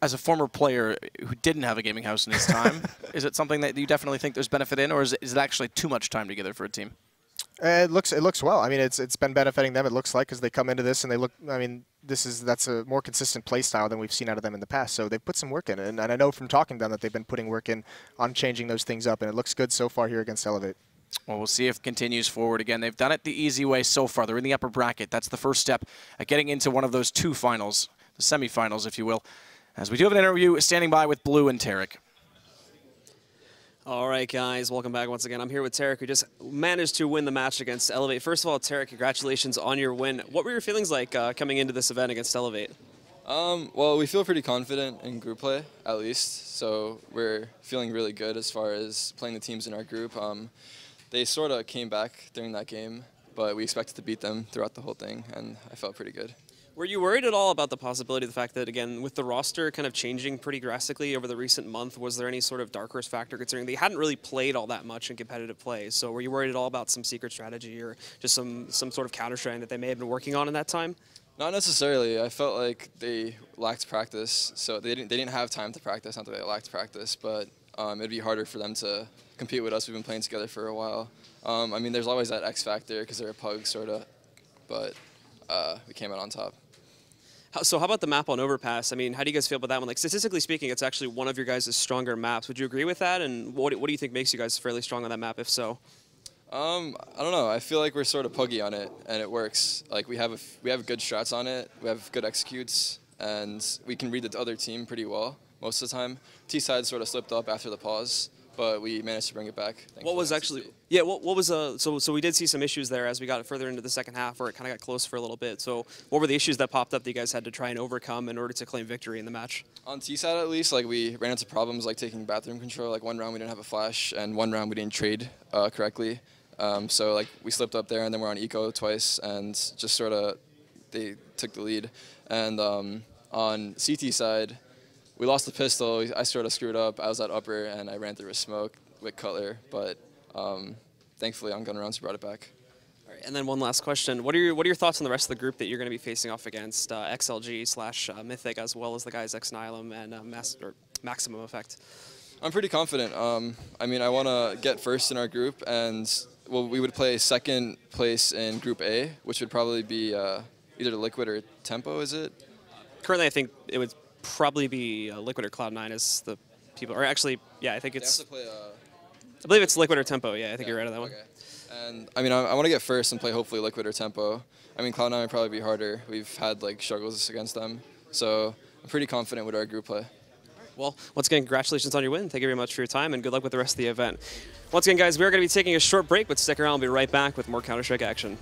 As a former player who didn't have a gaming house in his time, is it something that you definitely think there's benefit in, or is it actually too much time together for a team? It looks well. I mean, it's been benefiting them. It looks like, because they come into this and they look. I mean, that's a more consistent play style than we've seen out of them in the past. So they've put some work in, and I know from talking to them that they've been putting work in on changing those things up, and it looks good so far here against eLevate. Well, we'll see if it continues forward again. They've done it the easy way so far. They're in the upper bracket. That's the first step at getting into one of those 2 finals, the semifinals, if you will. As we do have an interview standing by with Blue and Tarek. All right, guys, welcome back once again. I'm here with Tarek, who just managed to win the match against eLevate. First of all, Tarek, congratulations on your win. What were your feelings like coming into this event against eLevate? Well, we feel pretty confident in group play, at least. So we're feeling really good as far as playing the teams in our group. They sort of came back during that game, but we expected to beat them throughout the whole thing, and I felt pretty good. Were you worried at all about the possibility of the fact that, again, with the roster kind of changing pretty drastically over the recent month, was there any sort of dark horse factor considering they hadn't really played all that much in competitive play? So were you worried at all about some secret strategy or just some sort of counter strategy that they may have been working on in that time? Not necessarily. I felt like they lacked practice, so they didn't have time to practice. Not that they lacked practice, but it'd be harder for them to compete with us. We've been playing together for a while. I mean, there's always that X factor because they're a pug, sort of, but we came out on top. So how about the map on Overpass? I mean, how do you guys feel about that one? Like, statistically speaking, it's actually one of your guys' stronger maps. Would you agree with that? And what do you think makes you guys fairly strong on that map, if so? I don't know. I feel like we're sort of puggy on it, and it works. Like, we have good shots on it. We have good executes, and we can read the other team pretty well most of the time. T-side sort of slipped up after the pause, but we managed to bring it back. What was actually, yeah, what was, so we did see some issues there as we got further into the second half where it kind of got close for a little bit. So what were the issues that popped up that you guys had to try and overcome in order to claim victory in the match? On T-side at least, like, we ran into problems like taking bathroom control. Like, one round we didn't have a flash, and one round we didn't trade correctly. So like we slipped up there, and then we're on eco twice, and just sort of they took the lead. And on CT side, we lost the pistol. I sort of screwed up. I was at upper, and I ran through a smoke with Cutler. But thankfully, on gun rounds, we brought it back. All right, and then one last question: What are your thoughts on the rest of the group that you're going to be facing off against XLG / Mythic, as well as the guys X-Nihilum and Maximum Effect? I'm pretty confident. I mean, I want to get first in our group, and well, we would play second place in Group A, which would probably be either Liquid or Tempo, is it? Currently, I think it would probably be Liquid or Cloud9 as the people, or actually, yeah, I think it's, they have to play, I believe it's Liquid or Tempo, yeah, I think you're right on that one. And I mean, I want to get first and play hopefully Liquid or Tempo. I mean, Cloud9 would probably be harder. We've had like struggles against them, so I'm pretty confident with our group play. Well, once again, congratulations on your win. Thank you very much for your time, and good luck with the rest of the event. Once again, guys, we are going to be taking a short break, but stick around. We'll be right back with more Counter-Strike action.